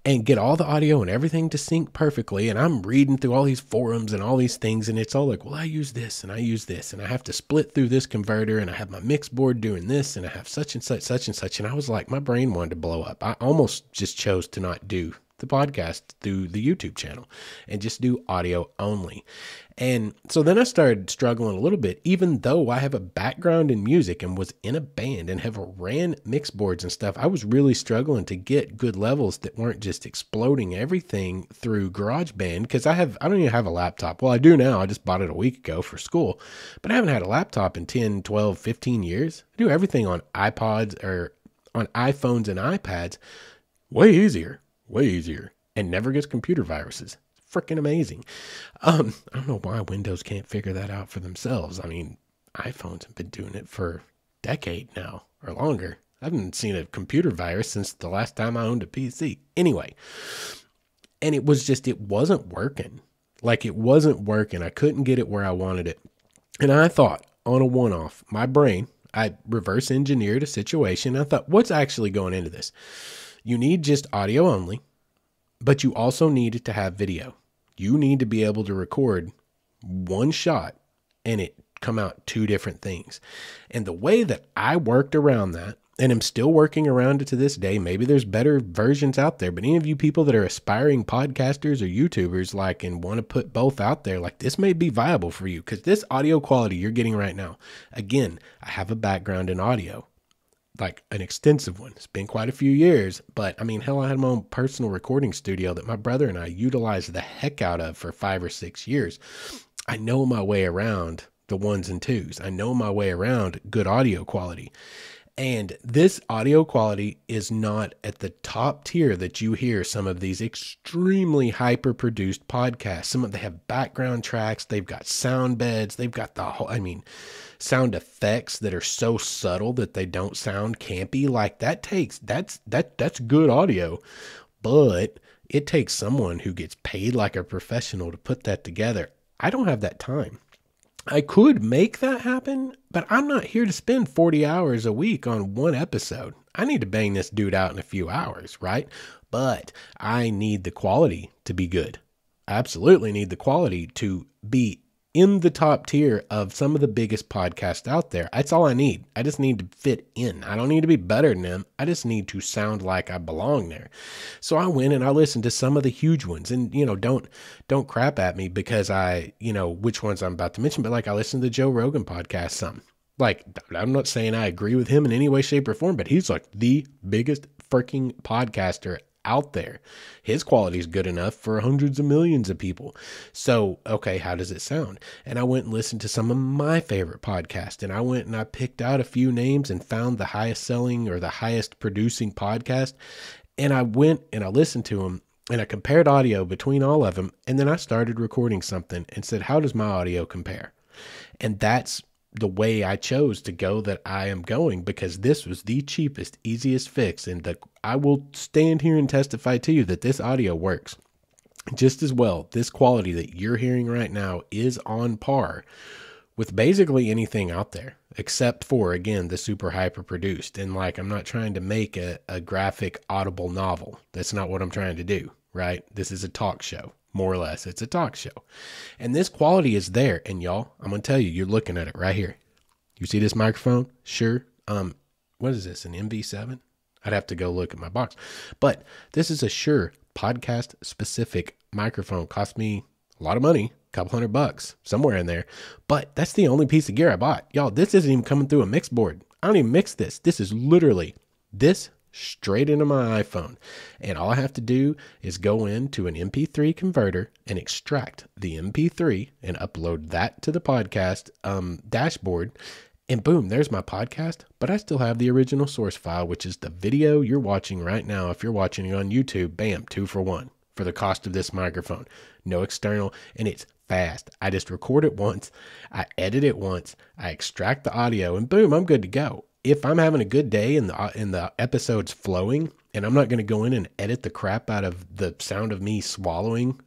and get all the audio and everything to sync perfectly? And I'm reading through all these forums and all these things, and it's all like, well, I use this and I use this, and I have to split through this converter, and I have my mix board doing this, and I have such and such, such and such. And I was like, my brain wanted to blow up. I almost just chose to not do the podcast through the YouTube channel and just do audio only. And so then I started struggling a little bit, even though I have a background in music and was in a band and have ran mix boards and stuff. I was really struggling to get good levels that weren't just exploding everything through GarageBand, because I don't even have a laptop. Well, I do now. I just bought it a week ago for school, but I haven't had a laptop in 10, 12, 15 years. I do everything on iPods or on iPhones and iPads. Way easier, and never gets computer viruses. Freaking amazing. I don't know why Windows can't figure that out for themselves. I mean, iPhones have been doing it for a decade now or longer. I haven't seen a computer virus since the last time I owned a PC. Anyway, and it wasn't working. Like, it wasn't working. I couldn't get it where I wanted it. And I thought, on a one-off, my brain, I reverse engineered a situation. I thought, what's actually going into this? You need just audio only, but you also need it to have video. You need to be able to record one shot and it come out two different things. And the way that I worked around that, and I'm still working around it to this day, maybe there's better versions out there, but any of you people that are aspiring podcasters or YouTubers, like, and want to put both out there, like, this may be viable for you, because this audio quality you're getting right now, again, I have a background in audio, like an extensive one. It's been quite a few years, but I mean, hell, I had my own personal recording studio that my brother and I utilized the heck out of for 5 or 6 years. I know my way around the ones and twos. I know my way around good audio quality. And this audio quality is not at the top tier that you hear some of these extremely hyper-produced podcasts. Some of them have background tracks. They've got sound beds. They've got sound effects that are so subtle that they don't sound campy. Like, that's good audio, but it takes someone who gets paid like a professional to put that together. I don't have that time. I could make that happen, but I'm not here to spend 40 hours a week on one episode. I need to bang this dude out in a few hours, right? But I need the quality to be good. I absolutely need the quality to be in the top tier of some of the biggest podcasts out there. That's all I need. I just need to fit in. I don't need to be better than them. I just need to sound like I belong there. So I went and I listened to some of the huge ones, and don't crap at me because which ones I'm about to mention, but like I listened to the Joe Rogan podcast some. Like, I'm not saying I agree with him in any way, shape, or form, but he's like the biggest freaking podcaster out there. His quality is good enough for hundreds of millions of people. So, okay, how does it sound? And I went and listened to some of my favorite podcasts, and I went and I picked out a few names and found the highest selling or the highest producing podcast. And I went and I listened to them and I compared audio between all of them. And then I started recording something and said, how does my audio compare? And that's the way I chose to go that I am going, because this was the cheapest, easiest fix. And I will stand here and testify to you that this audio works just as well. This quality that you're hearing right now is on par with basically anything out there, except for, again, the super hyper produced. And like, I'm not trying to make a graphic audible novel. That's not what I'm trying to do, right? This is a talk show. More or less, it's a talk show. And this quality is there. And y'all, I'm going to tell you, you're looking at it right here. You see this microphone? Sure. What is this, an MV7? I'd have to go look at my box. But this is a Shure podcast specific microphone. Cost me a lot of money, a couple $100, somewhere in there. But that's the only piece of gear I bought. Y'all, this isn't even coming through a mix board. I don't even mix this. This is literally this straight into my iPhone. And all I have to do is go into an MP3 converter and extract the MP3 and upload that to the podcast dashboard. And boom, there's my podcast. But I still have the original source file, which is the video you're watching right now. If you're watching it on YouTube, bam, 2 for 1 for the cost of this microphone. No external, and it's fast. I just record it once, I edit it once, I extract the audio, and boom, I'm good to go. If I'm having a good day and the episode's flowing, and I'm not going to go in and edit the crap out of the sound of me swallowing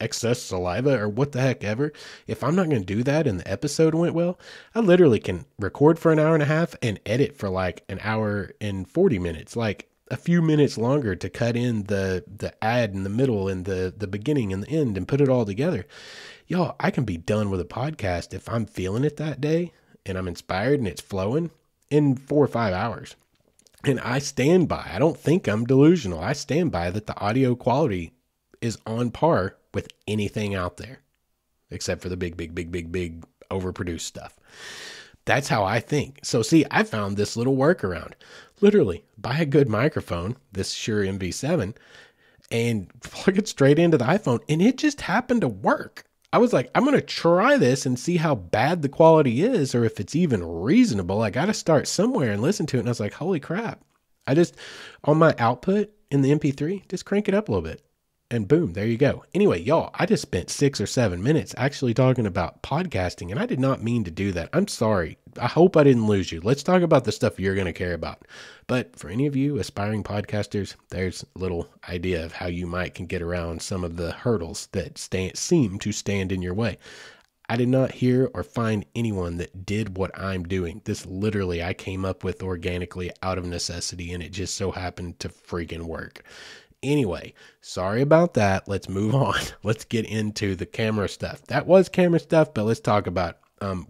excess saliva or what the heck ever, if I'm not going to do that and the episode went well, I literally can record for an hour and a half and edit for like an hour and 40 minutes, like a few minutes longer to cut in the ad in the middle and the beginning and the end and put it all together. Y'all, I can be done with a podcast if I'm feeling it that day and I'm inspired and it's flowing in 4 or 5 hours. And I stand by, I don't think I'm delusional. I stand by that the audio quality is on par with anything out there, except for the big overproduced stuff. That's how I think. So see, I found this little workaround. Literally, buy a good microphone, this Shure MV7, and plug it straight into the iPhone, and it just happened to work. I was like, I'm going to try this and see how bad the quality is, or if it's even reasonable. I got to start somewhere and listen to it. And I was like, holy crap. On my output in the MP3, just crank it up a little bit. And boom, there you go. Anyway, y'all, I just spent 6 or 7 minutes actually talking about podcasting, and I did not mean to do that. I'm sorry. I hope I didn't lose you. Let's talk about the stuff you're going to care about. But for any of you aspiring podcasters, there's a little idea of how you can get around some of the hurdles that seem to stand in your way. I did not hear or find anyone that did what I'm doing. This literally I came up with organically out of necessity, and it just so happened to freaking work. Anyway, sorry about that. Let's move on. Let's get into the camera stuff. That was camera stuff, but let's talk about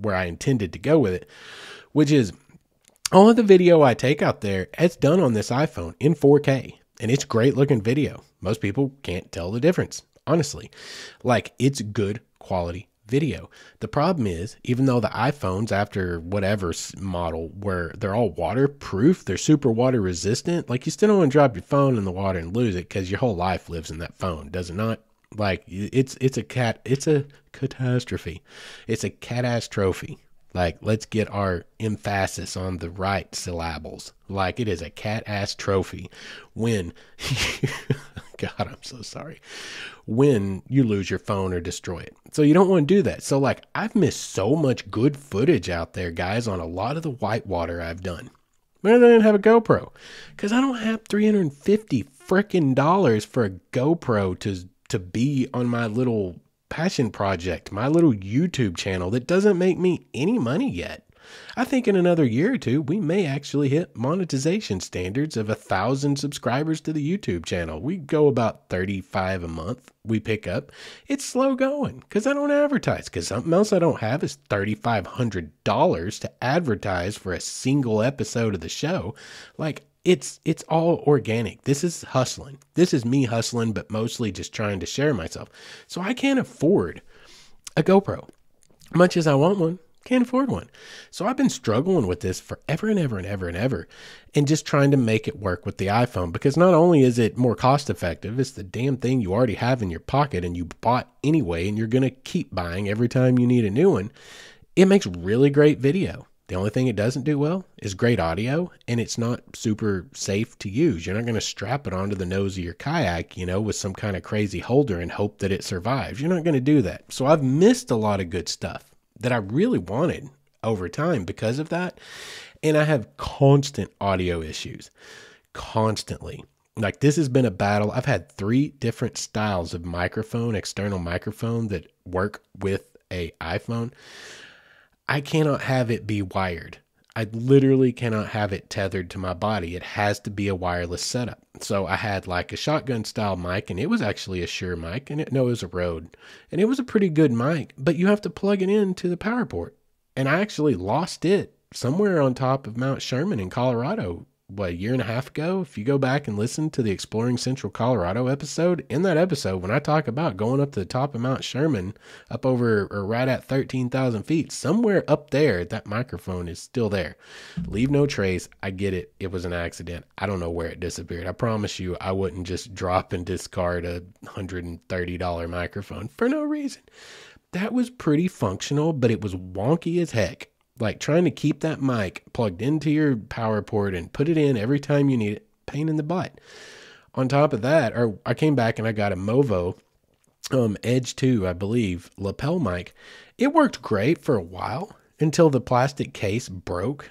where I intended to go with it, which is all of the video I take out there, it's done on this iPhone in 4K, and it's great looking video. Most people can't tell the difference, honestly. Like, it's good quality video. The problem is, even though the iPhones after whatever model where they're all waterproof, they're super water resistant, like you still don't want to drop your phone in the water and lose it because your whole life lives in that phone, does it not? Like it's a catastrophe. It's a catastrophe. Like, let's get our emphasis on the right syllables. Like, it is a cat-ass trophy when, God, I'm so sorry, when you lose your phone or destroy it. So you don't want to do that. So, like, I've missed so much good footage out there, guys, on a lot of the whitewater I've done. But I didn't have a GoPro because I don't have $350 frickin' dollars for a GoPro to be on my little passion project, my little YouTube channel that doesn't make me any money yet. I think in another year or two, we may actually hit monetization standards of 1,000 subscribers to the YouTube channel. We go about 35 a month we pick up. It's slow going because I don't advertise, because something else I don't have is $3,500 to advertise for a single episode of the show. Like, it's all organic. This is hustling. This is me hustling, but mostly just trying to share myself. So I can't afford a GoPro. Much as I want one, can't afford one. So I've been struggling with this forever and ever and ever and ever, and just trying to make it work with the iPhone, because not only is it more cost effective, it's the damn thing you already have in your pocket and you bought anyway, and you're going to keep buying every time you need a new one. It makes really great video. The only thing it doesn't do well is great audio, and it's not super safe to use. You're not going to strap it onto the nose of your kayak, with some kind of crazy holder and hope that it survives. You're not going to do that. So I've missed a lot of good stuff that I really wanted over time because of that. And I have constant audio issues, constantly. Like, this has been a battle. I've had 3 different styles of microphone, external microphone, that work with a iPhone. I cannot have it be wired. I literally cannot have it tethered to my body. It has to be a wireless setup. So I had like a shotgun style mic, and it was actually a Shure mic, and it was a Rode, and it was a pretty good mic, but you have to plug it into the power port. And I actually lost it somewhere on top of Mount Sherman in Colorado, a year and a half ago. If you go back and listen to the Exploring Central Colorado episode, in that episode, when I talk about going up to the top of Mount Sherman, up over or right at 13,000 feet, somewhere up there, that microphone is still there. Leave no trace. I get it. It was an accident. I don't know where it disappeared. I promise you, I wouldn't just drop and discard a $130 microphone for no reason. That was pretty functional, but it was wonky as heck. Like, trying to keep that mic plugged into your power port and put it in every time you need it, pain in the butt. On top of that, I came back and I got a Movo Edge 2, I believe, lapel mic. It worked great for a while until the plastic case broke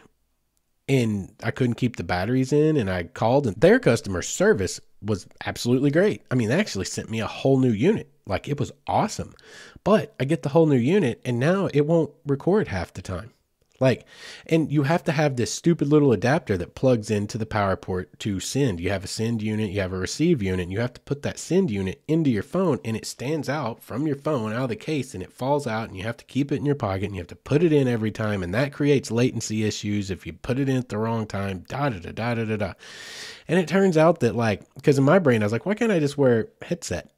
and I couldn't keep the batteries in, and I called, and their customer service was absolutely great. I mean, they actually sent me a whole new unit. Like, it was awesome. But I get the whole new unit, and now it won't record half the time. Like, and you have to have this stupid little adapter that plugs into the power port to send. You have a send unit, you have a receive unit, and you have to put that send unit into your phone, and it stands out from your phone out of the case, and it falls out, and you have to keep it in your pocket, and you have to put it in every time, and that creates latency issues if you put it in at the wrong time, da-da-da-da-da-da-da. And it turns out that, like, because in my brain, I was like, why can't I just wear a headset?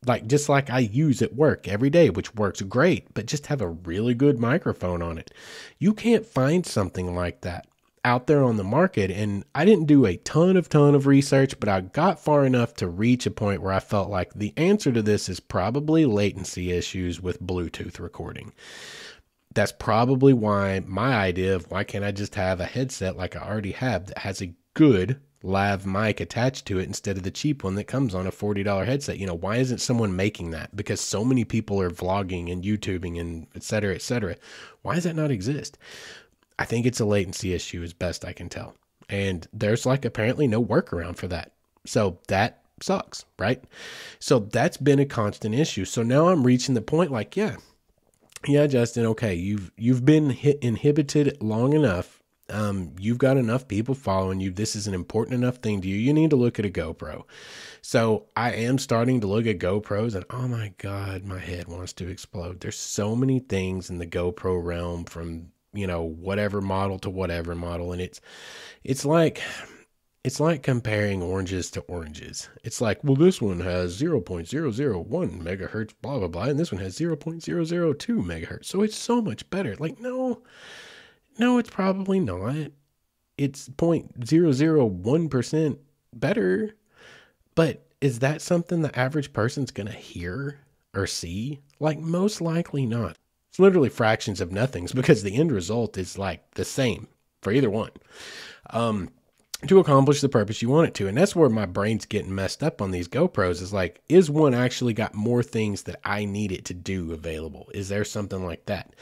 Like, just like I use at work every day, which works great, but just have a really good microphone on it. You can't find something like that out there on the market. And I didn't do a ton of research, but I got far enough to reach a point where I felt like the answer to this is probably latency issues with Bluetooth recording. That's probably why my idea of why can't I just have a headset like I already have that has a good lav mic attached to it instead of the cheap one that comes on a $40 headset. Why isn't someone making that? Because so many people are vlogging and YouTubing and et cetera, et cetera. Why does that not exist? I think it's a latency issue as best I can tell. And there's like apparently no workaround for that. So that sucks, right? So that's been a constant issue. So now I'm reaching the point like, yeah, Justin, okay, you've been inhibited long enough. You've got enough people following you. This is an important enough thing to you. You need to look at a GoPro. So I am starting to look at GoPros, and oh my God, my head wants to explode. There's so many things in the GoPro realm, from, whatever model to whatever model. And it's like comparing oranges to oranges. It's like, well, this one has 0.001 megahertz, blah, blah, blah. And this one has 0.002 megahertz. So it's so much better. Like, no, it's probably not. It's 0.001% better. But is that something the average person's going to hear or see? Like, most likely not. It's literally fractions of nothings, because the end result is like the same for either one. To accomplish the purpose you want it to. And that's where my brain's getting messed up on these GoPros, is like, is one actually got more things that I need it to do available? Is there something like that?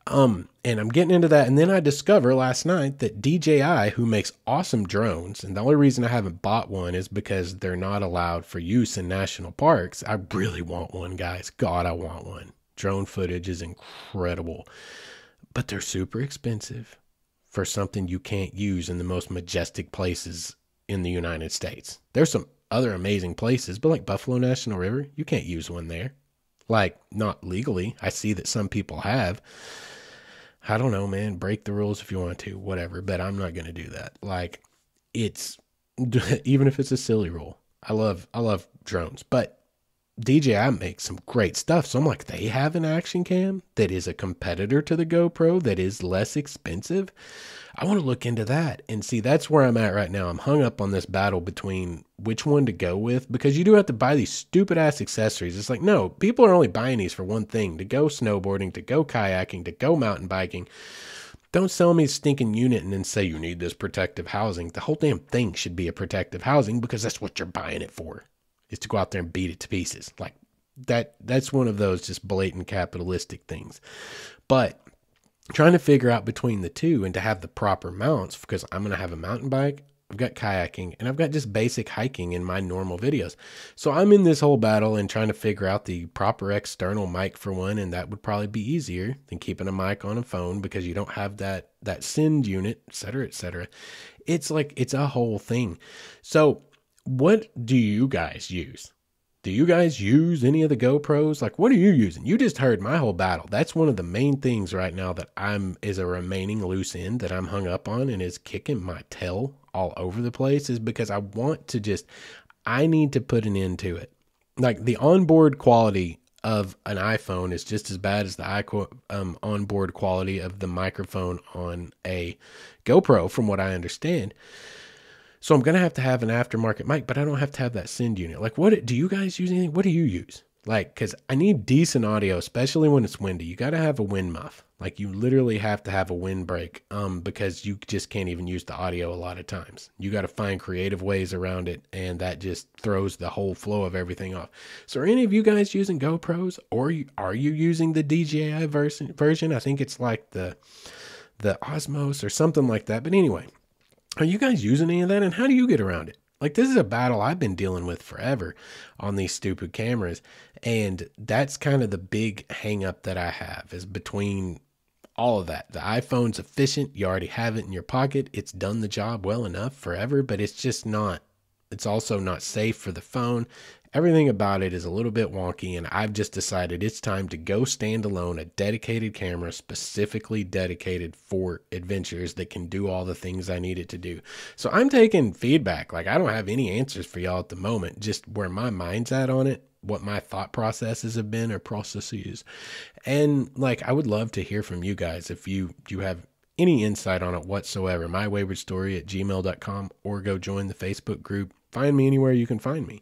And I'm getting into that. And then I discover last night that DJI, who makes awesome drones, and the only reason I haven't bought one is because they're not allowed for use in national parks. I really want one, guys. God, I want one. Drone footage is incredible. but they're super expensive for something you can't use in the most majestic places in the United States. There's some other amazing places, but like Buffalo National River, you can't use one there. Like, not legally. I see that some people have. I don't know, man. Break the rules if you want to, whatever, but I'm not going to do that. Like, it's, even if it's a silly rule, I love drones, but DJI makes some great stuff. So I'm like, they have an action cam that is a competitor to the GoPro that is less expensive. I want to look into that and see. That's where I'm at right now. I'm hung up on this battle between which one to go with, because you do have to buy these stupid ass accessories. It's like, no, people are only buying these for one thing: to go snowboarding, to go kayaking, to go mountain biking. Don't sell me a stinking unit and then say you need this protective housing. The whole damn thing should be a protective housing, because that's what you're buying it for, is to go out there and beat it to pieces. Like that's one of those just blatant capitalistic things. But trying to figure out between the two and to have the proper mounts, because I'm going to have a mountain bike, I've got kayaking, and I've got just basic hiking in my normal videos. So I'm in this whole battle and trying to figure out the proper external mic for one, and that would probably be easier than keeping a mic on a phone, because you don't have that send unit, et cetera, et cetera. It's like, it's a whole thing. So what do you guys use? Do you guys use any of the GoPros? Like, what are you using? You just heard my whole battle. That's one of the main things right now that is a remaining loose end that I'm hung up on and is kicking my tail all over the place, is because I need to put an end to it. Like, the onboard quality of an iPhone is just as bad as the onboard quality of the microphone on a GoPro, from what I understand. So I'm going to have an aftermarket mic, but I don't have to have that send unit. Like, what do you guys use? Anything? What do you use? Like, because I need decent audio, especially when it's windy. You got to have a wind muff. Like, you literally have to have a windbreak, because you just can't even use the audio a lot of times. You got to find creative ways around it, and that just throws the whole flow of everything off. So are any of you guys using GoPros, or are you using the DJI version? I think it's like the Osmos or something like that. But anyway, are you guys using any of that, and how do you get around it? Like, this is a battle I've been dealing with forever on these stupid cameras, and that's kind of the big hang up that I have, is between all of that. The iPhone's efficient. You already have it in your pocket. It's done the job well enough forever, but it's just not, it's also not safe for the phone. Everything about it is a little bit wonky, and I've just decided it's time to go standalone, a dedicated camera specifically dedicated for adventures that can do all the things I need it to do. So I'm taking feedback. Like, I don't have any answers for y'all at the moment, just where my mind's at on it, what my thought processes have been, or processes. And like, I would love to hear from you guys if you have any insight on it whatsoever. mywaywardstory@gmail.com, or go join the Facebook group. Find me anywhere you can find me.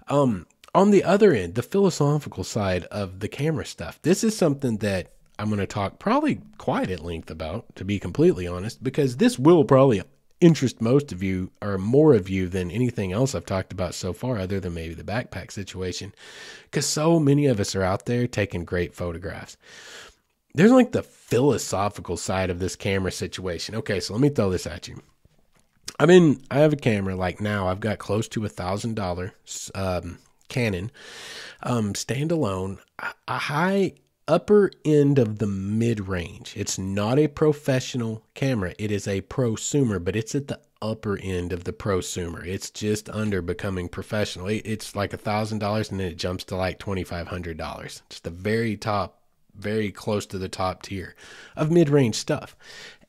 On the other end, the philosophical side of the camera stuff, this is something that I'm going to talk probably quite at length about, to be completely honest, because this will probably interest most of you, or more of you than anything else I've talked about so far, other than maybe the backpack situation, because so many of us are out there taking great photographs. There's like the philosophical side of this camera situation. Okay, so let me throw this at you. I have a camera, like now I've got close to $1,000 Canon standalone, a high upper end of the mid-range. It's not a professional camera. It is a prosumer, but it's at the upper end of the prosumer. It's just under becoming professional. It's like $1,000, and then it jumps to like $2,500. Just the very top, very close to the top tier of mid-range stuff.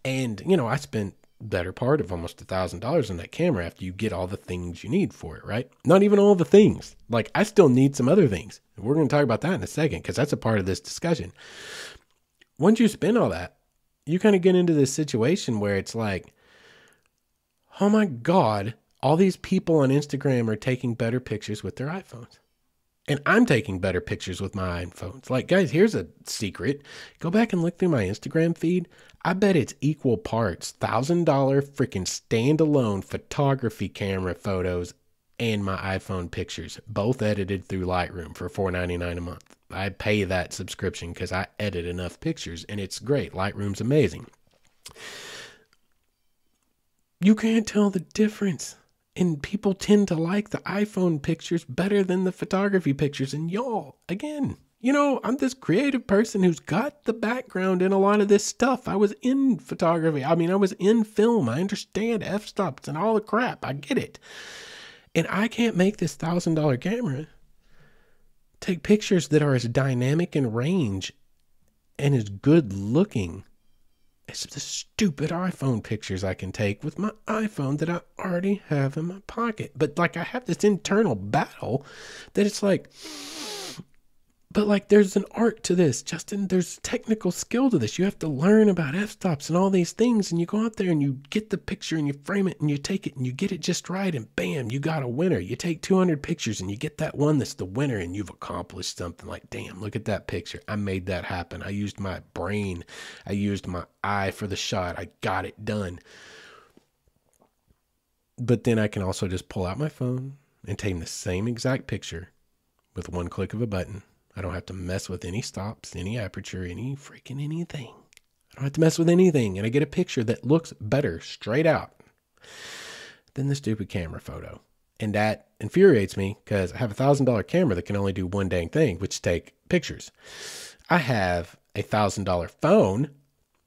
And, you know, I spent better part of almost $1,000 on that camera after you get all the things you need for it, right? Not even all the things. Like, I still need some other things. We're going to talk about that in a second, because that's a part of this discussion. Once you spend all that, you kind of get into this situation where it's like, oh my God, all these people on Instagram are taking better pictures with their iPhones. And I'm taking better pictures with my iPhones. Like, guys, here's a secret. Go back and look through my Instagram feed. I bet it's equal parts $1,000 freaking standalone photography camera photos and my iPhone pictures, both edited through Lightroom for $4.99 a month. I pay that subscription because I edit enough pictures, and it's great. Lightroom's amazing. You can't tell the difference. And people tend to like the iPhone pictures better than the photography pictures. And y'all, again, I'm this creative person who's got the background in a lot of this stuff. I was in photography. I was in film. I understand f-stops and all the crap. I get it. And I can't make this $1,000 camera take pictures that are as dynamic in range and as good looking as the stupid iPhone pictures I can take with my iPhone that I already have in my pocket. But like, I have this internal battle that it's like, but like, there's an art to this, Justin. There's technical skill to this. You have to learn about f-stops and all these things, and you go out there and you get the picture and you frame it and you take it and you get it just right, and bam, you got a winner. You take 200 pictures and you get that one that's the winner, and you've accomplished something. Like, damn, look at that picture. I made that happen. I used my brain. I used my eye for the shot. I got it done. But then I can also just pull out my phone and take the same exact picture with one click of a button. I don't have to mess with any stops, any aperture, any freaking anything. I don't have to mess with anything. And I get a picture that looks better straight out than the stupid camera photo. And that infuriates me because I have a $1,000 camera that can only do one dang thing, which is take pictures. I have a $1,000 phone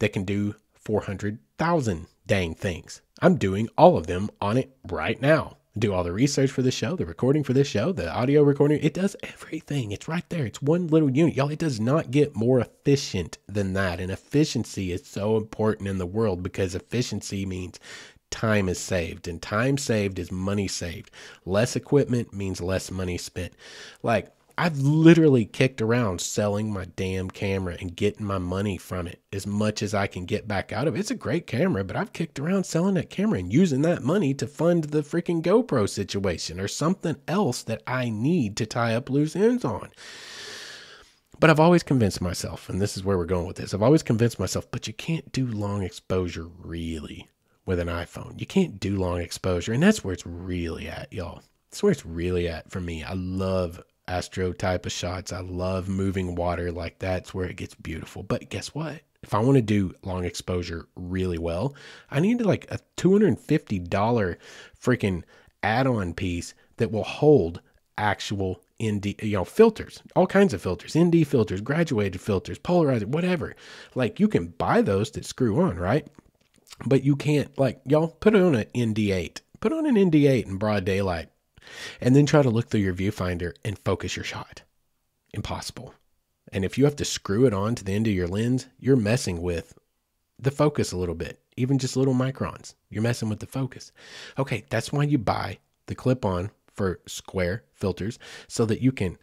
that can do 400,000 dang things. I'm doing all of them on it right now. Do all the research for this show, the recording for this show, the audio recording. It does everything. It's right there. It's one little unit. Y'all, it does not get more efficient than that. And efficiency is so important in the world because efficiency means time is saved. And time saved is money saved. Less equipment means less money spent. Like, I've literally kicked around selling my damn camera and getting my money from it as much as I can get back out of it. It's a great camera, but I've kicked around selling that camera and using that money to fund the freaking GoPro situation or something else that I need to tie up loose ends on. But I've always convinced myself, and this is where we're going with this. I've always convinced myself, but you can't do long exposure really with an iPhone. You can't do long exposure. And that's where it's really at, y'all. That's where it's really at for me. I love astro type of shots. I love moving water like that's where it gets beautiful. But guess what? If I want to do long exposure really well, I need like a $250 freaking add-on piece that will hold actual ND, filters, all kinds of filters, ND filters, graduated filters, polarizer, whatever. Like, you can buy those that screw on, right? But you can't, like, y'all put it on an ND8. Put on an ND8 in broad daylight. And then try to look through your viewfinder and focus your shot. Impossible. And if you have to screw it on to the end of your lens, you're messing with the focus a little bit. Even just little microns. You're messing with the focus. Okay, that's why you buy the clip-on for square filters so that you can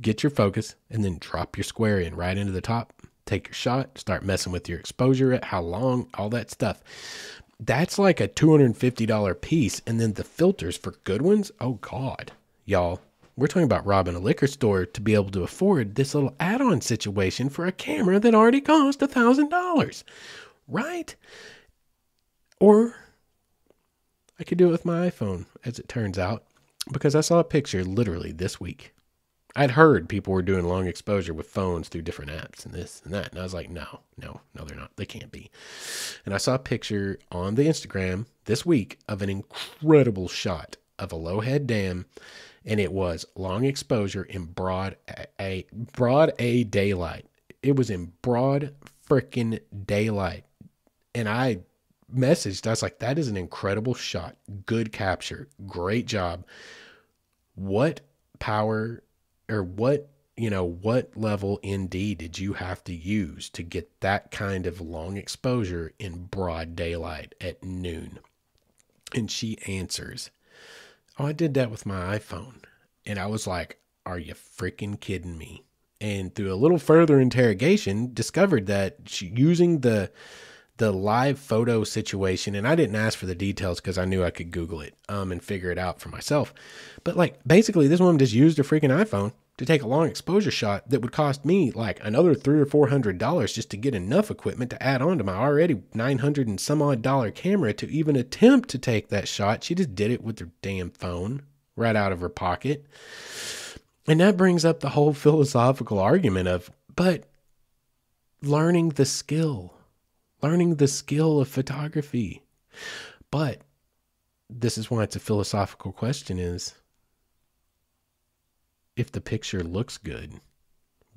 get your focus and then drop your square in right into the top. Take your shot, start messing with your exposure at how long, all that stuff. That's like a $250 piece. And then the filters for good ones. Oh God, y'all, we're talking about robbing a liquor store to be able to afford this little add-on situation for a camera that already cost $1,000, right? Or I could do it with my iPhone, as it turns out, because I saw a picture literally this week. I'd heard people were doing long exposure with phones through different apps and this and that. And I was like, no, they're not. They can't be. And I saw a picture on the Instagram this week of an incredible shot of a low head dam. And it was long exposure in broad A daylight. It was in broad freaking daylight. And I messaged, I was like, that is an incredible shot. Good capture. Great job. What power or what level ND did you have to use to get that kind of long exposure in broad daylight at noon? And she answers, oh, I did that with my iPhone. And I was like, are you freaking kidding me? And through a little further interrogation, discovered that she using the live photo situation, and I didn't ask for the details because I knew I could Google it and figure it out for myself. But like, basically this woman just used her freaking iPhone to take a long exposure shot that would cost me like another $300 or $400 just to get enough equipment to add on to my already $900 and some odd dollar camera to even attempt to take that shot. She just did it with her damn phone right out of her pocket. And that brings up the whole philosophical argument of, but learning the skill of photography. But this is why it's a philosophical question is, if the picture looks good,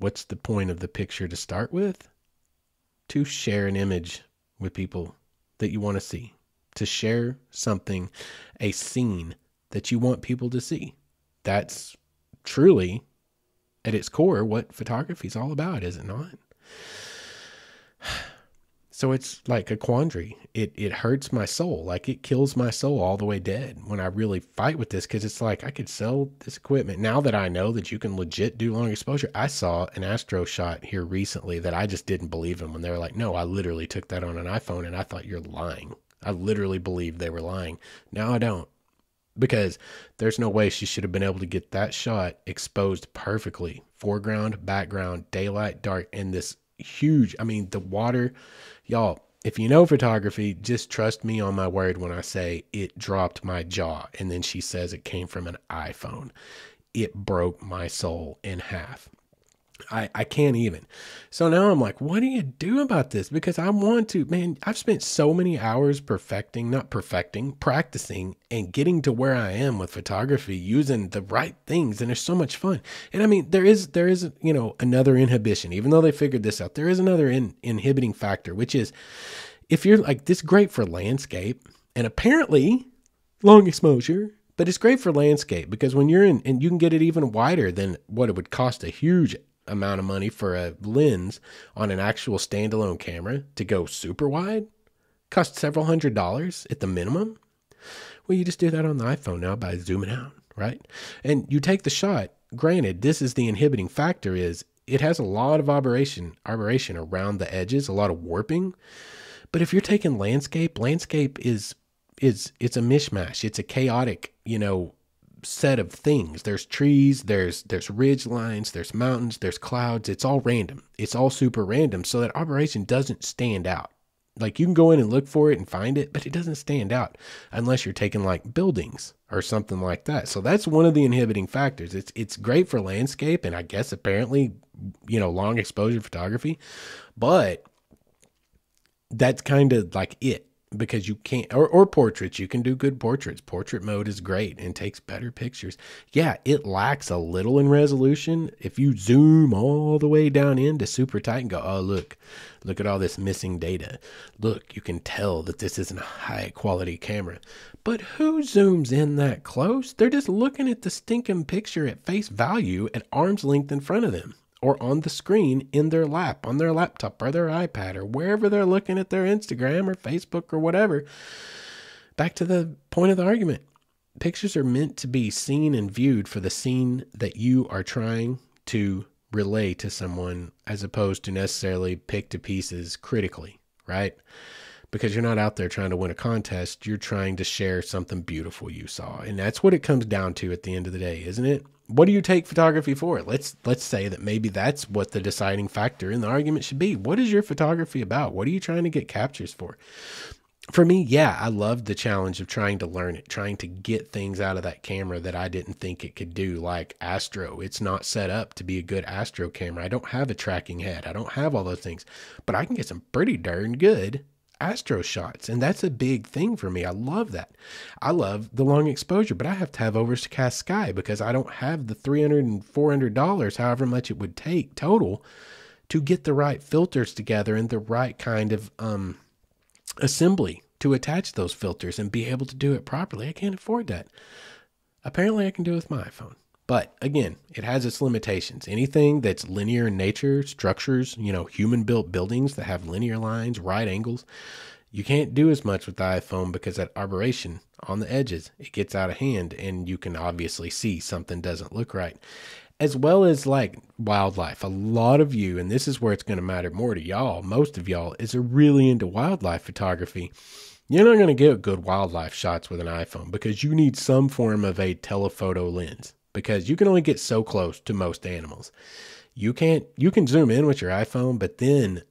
What's the point of the picture to start with? To share an image with people that you want to see, to share something, a scene that you want people to see. That's truly, at its core, what photography is all about, is it not? So it's like a quandary. It hurts my soul. Like, it kills my soul all the way dead when I really fight with this, because it's like I could sell this equipment. Now that I know that you can legit do long exposure, I saw an astro shot here recently that I just didn't believe in when they were like, no, I literally took that on an iPhone, and I thought, you're lying. I literally believed they were lying. Now I don't, because there's no way she should have been able to get that shot exposed perfectly. Foreground, background, daylight, dark, and this huge, I mean, the water, y'all, if you know photography, just trust me on my word when I say it dropped my jaw. And then she says it came from an iPhone. It broke my soul in half. I can't even. So now I'm like, what do you do about this? Because I want to, man, I've spent so many hours practicing and getting to where I am with photography using the right things. And there's so much fun. And I mean, there is, another inhibition, even though they figured this out, there is another inhibiting factor, which is if you're like, this is great for landscape and apparently long exposure, but it's great for landscape because when you're in, and you can get it even wider than what it would cost a huge amount of money for a lens on an actual standalone camera to go super wide, cost several $100s at the minimum. Well, you just do that on the iPhone now by zooming out, right? And you take the shot. Granted, this is the inhibiting factor, is it has a lot of aberration around the edges, a lot of warping. But if you're taking landscape is it's a mishmash. It's a chaotic, set of things. There's trees, there's ridge lines, there's mountains, there's clouds. It's all random. It's all super random. So that aberration doesn't stand out. Like, you can go in and look for it and find it, but it doesn't stand out unless you're taking like buildings or something like that. So that's one of the inhibiting factors. It's great for landscape and I guess apparently, long exposure photography, but that's kind of like it. Because you can't, or portraits, you can do good portraits. Portrait mode is great and takes better pictures. Yeah, it lacks a little in resolution. If you zoom all the way down into super tight and go, oh, look at all this missing data. Look, you can tell that this isn't a high quality camera. But who zooms in that close? They're just looking at the stinking picture at face value at arm's length in front of them, or on the screen in their lap, on their laptop or their iPad or wherever they're looking at their Instagram or Facebook or whatever. Back to the point of the argument. Pictures are meant to be seen and viewed for the scene that you are trying to relay to someone, as opposed to necessarily pick to pieces critically, right? Because you're not out there trying to win a contest. You're trying to share something beautiful you saw. And that's what it comes down to at the end of the day, isn't it? What do you take photography for? Let's say that maybe that's what the deciding factor in the argument should be. What is your photography about? What are you trying to get captures for? For me, yeah, I loved the challenge of trying to learn it, trying to get things out of that camera that I didn't think it could do, like astro. It's not set up to be a good astro camera. I don't have a tracking head. I don't have all those things, but I can get some pretty darn good astro shots. And that's a big thing for me. I love that. I love the long exposure, but I have to have overcast sky because I don't have the $300 and $400, however much it would take total, to get the right filters together and the right kind of assembly to attach those filters and be able to do it properly. I can't afford that. Apparently I can do it with my iPhone. But again, it has its limitations. Anything that's linear in nature, structures, human built buildings that have linear lines, right angles, you can't do as much with the iPhone because that aberration on the edges, it gets out of hand and you can obviously see something doesn't look right. As well as like wildlife. A lot of you, and this is where it's going to matter more to y'all, most of y'all is really into wildlife photography. You're not going to get good wildlife shots with an iPhone because you need some form of a telephoto lens. Because you can only get so close to most animals. You can zoom in with your iPhone, but then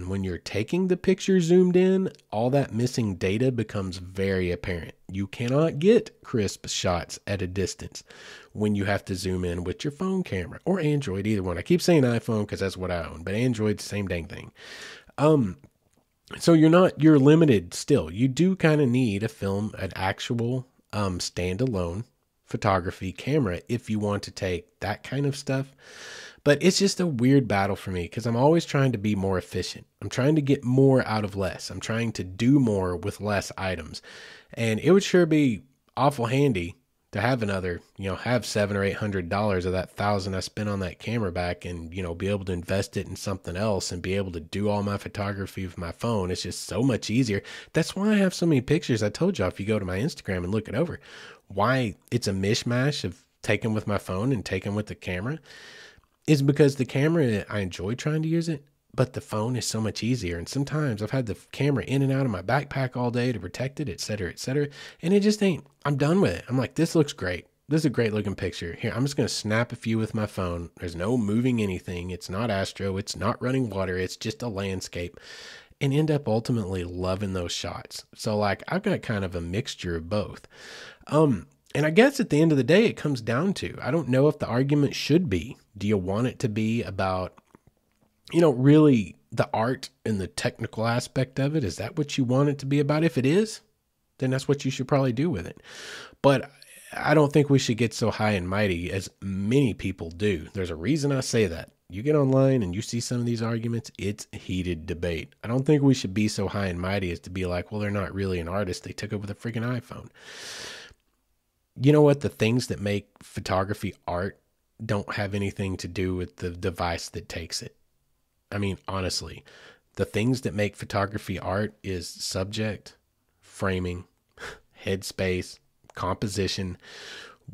when you're taking the picture zoomed in, all that missing data becomes very apparent. You cannot get crisp shots at a distance when you have to zoom in with your phone camera or Android, either one. I keep saying iPhone because that's what I own, but Android's the same dang thing. So you're limited still. You do kind of need an actual standalone photography camera if you want to take that kind of stuff. But it's just a weird battle for me because I'm always trying to be more efficient. I'm trying to get more out of less. I'm trying to do more with less items. And it would sure be awful handy to have another, have $700 or $800 of that thousand I spent on that camera back and, be able to invest it in something else and be able to do all my photography with my phone. It's just so much easier. That's why I have so many pictures. I told y'all, if you go to my Instagram and look it over, why it's a mishmash of taking with my phone and taking with the camera is because the camera, I enjoy trying to use it, but the phone is so much easier. And sometimes I've had the camera in and out of my backpack all day to protect it, et cetera, et cetera. And it just ain't, I'm done with it. I'm like, this looks great. This is a great looking picture. Here, I'm just going to snap a few with my phone. There's no moving anything. It's not astro. It's not running water. It's just a landscape, and end up ultimately loving those shots. So like, I've got kind of a mixture of both. And I guess at the end of the day, it comes down to, I don't know if the argument should be, do you want it to be about, really the art and the technical aspect of it? Is that what you want it to be about? If it is, then that's what you should probably do with it. But I don't think we should get so high and mighty as many people do. There's a reason I say that. You get online and you see some of these arguments, it's heated debate. I don't think we should be so high and mighty as to be like, well, they're not really an artist. They took it with a freaking iPhone. You know what? The things that make photography art don't have anything to do with the device that takes it. I mean, honestly, the things that make photography art is subject, framing, headspace, composition.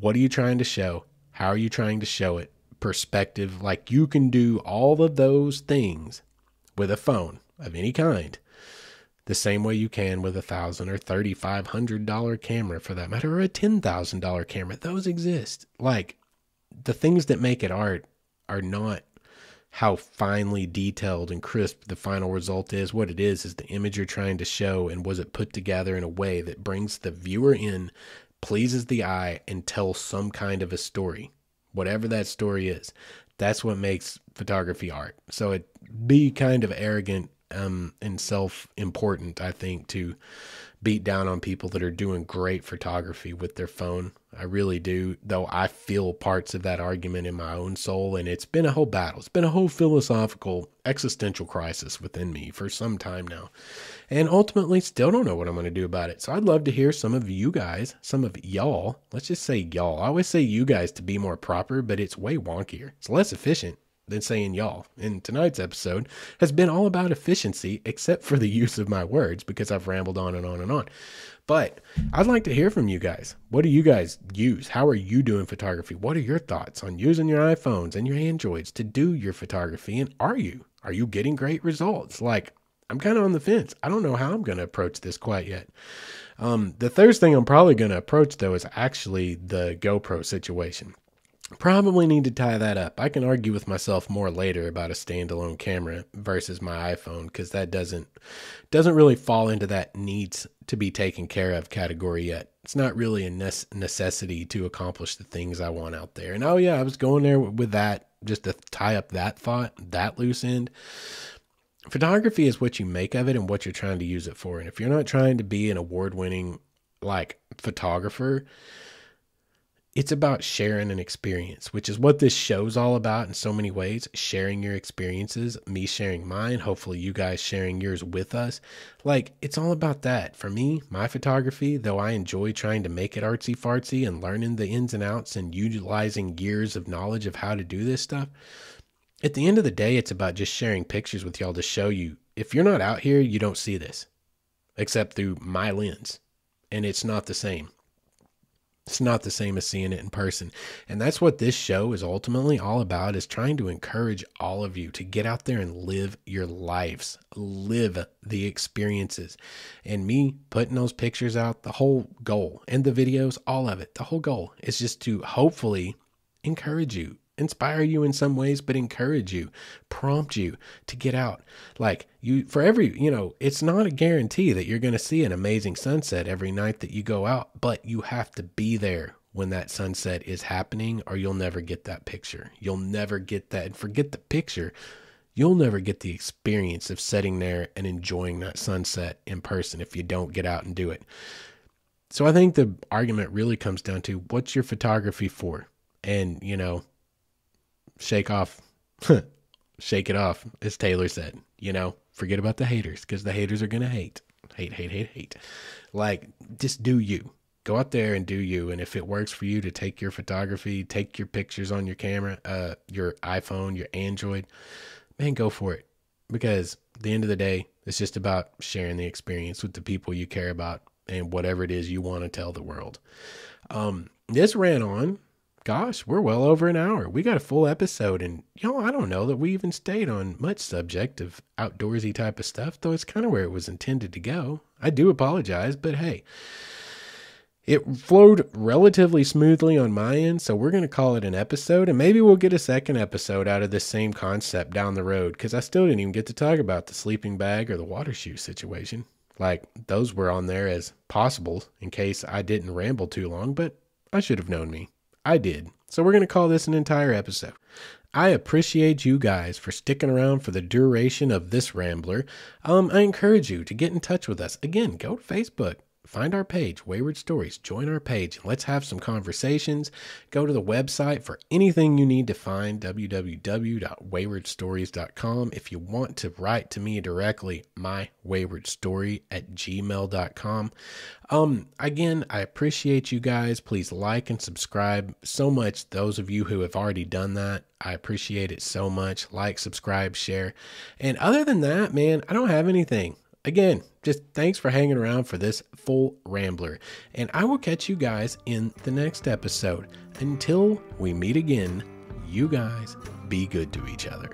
What are you trying to show? How are you trying to show it? Perspective. Like, you can do all of those things with a phone of any kind the same way you can with $1,000 or $3,500 camera, for that matter, or a $10,000 camera. Those exist. Like, the things that make it art are not how finely detailed and crisp the final result is. What it is the image you're trying to show, and was it put together in a way that brings the viewer in, pleases the eye, and tells some kind of a story. Whatever that story is, that's what makes photography art. So it'd be kind of arrogant and self-important, I think, to beat down on people that are doing great photography with their phone. I really do, though I feel parts of that argument in my own soul, and it's been a whole battle. It's been a whole philosophical, existential crisis within me for some time now, and ultimately still don't know what I'm going to do about it. So I'd love to hear some of you guys, some of y'all. Let's just say y'all. I always say you guys to be more proper, but it's way wonkier. It's less efficient than saying y'all. And tonight's episode has been all about efficiency, except for the use of my words, because I've rambled on and on and on. But I'd like to hear from you guys. What do you guys use? How are you doing photography? What are your thoughts on using your iPhones and your Androids to do your photography? And are you getting great results? Like, I'm kind of on the fence. I don't know how I'm going to approach this quite yet. The third thing I'm probably going to approach, though, is actually the GoPro situation. Probably need to tie that up. I can argue with myself more later about a standalone camera versus my iPhone, because that doesn't really fall into that needs to be taken care of category yet. It's not really a necessity to accomplish the things I want out there. And oh yeah, I was going there with that, just to tie up that thought, that loose end. Photography is what you make of it and what you're trying to use it for. And if you're not trying to be an award-winning photographer, it's about sharing an experience, which is what this show's all about in so many ways. Sharing your experiences, me sharing mine, hopefully you guys sharing yours with us. It's all about that. For me, my photography, though I enjoy trying to make it artsy fartsy and learning the ins and outs and utilizing years of knowledge of how to do this stuff, at the end of the day, it's about just sharing pictures with y'all to show you. If you're not out here, you don't see this, except through my lens. And it's not the same. It's not the same as seeing it in person. And that's what this show is ultimately all about, is trying to encourage all of you to get out there and live your lives, live the experiences. And me putting those pictures out, the whole goal, and the videos, all of it, the whole goal is just to hopefully encourage you, inspire you in some ways, but encourage you, prompt you to get out. It's not a guarantee that you're going to see an amazing sunset every night that you go out, but you have to be there when that sunset is happening, or you'll never get that picture. You'll never get that. And forget the picture. You'll never get the experience of sitting there and enjoying that sunset in person if you don't get out and do it. So I think the argument really comes down to, what's your photography for? And, shake off Shake it off, as Taylor said. Forget about the haters, because the haters are going to hate. Hate. Like, just do you. Go out there and do you. And if it works for you to take your photography, take your pictures on your camera, your iPhone, your Android, man, go for it. Because at the end of the day, it's just about sharing the experience with the people you care about and whatever it is you want to tell the world. This ran on. Gosh, we're well over an hour. We got a full episode, and I don't know that we even stayed on much subject of outdoorsy type of stuff, though it's kind of where it was intended to go. I do apologize, but hey, it flowed relatively smoothly on my end, so we're going to call it an episode, and maybe we'll get a second episode out of this same concept down the road, because I still didn't even get to talk about the sleeping bag or the water shoe situation. Like, those were on there as possibles in case I didn't ramble too long, but I should have known me. I did. So we're going to call this an entire episode. I appreciate you guys for sticking around for the duration of this rambler. I encourage you to get in touch with us. Again, go to Facebook. Find our page, Wayward Stories. Join our page and let's have some conversations. Go to the website for anything you need to find, www.waywardstories.com. If you want to write to me directly, mywaywardstory@gmail.com. Again, I appreciate you guys. Please like and subscribe so much. Those of you who have already done that, I appreciate it so much. Like, subscribe, share. And other than that, man, I don't have anything. Again, just thanks for hanging around for this full rambler, and I will catch you guys in the next episode. Until we meet again, you guys be good to each other.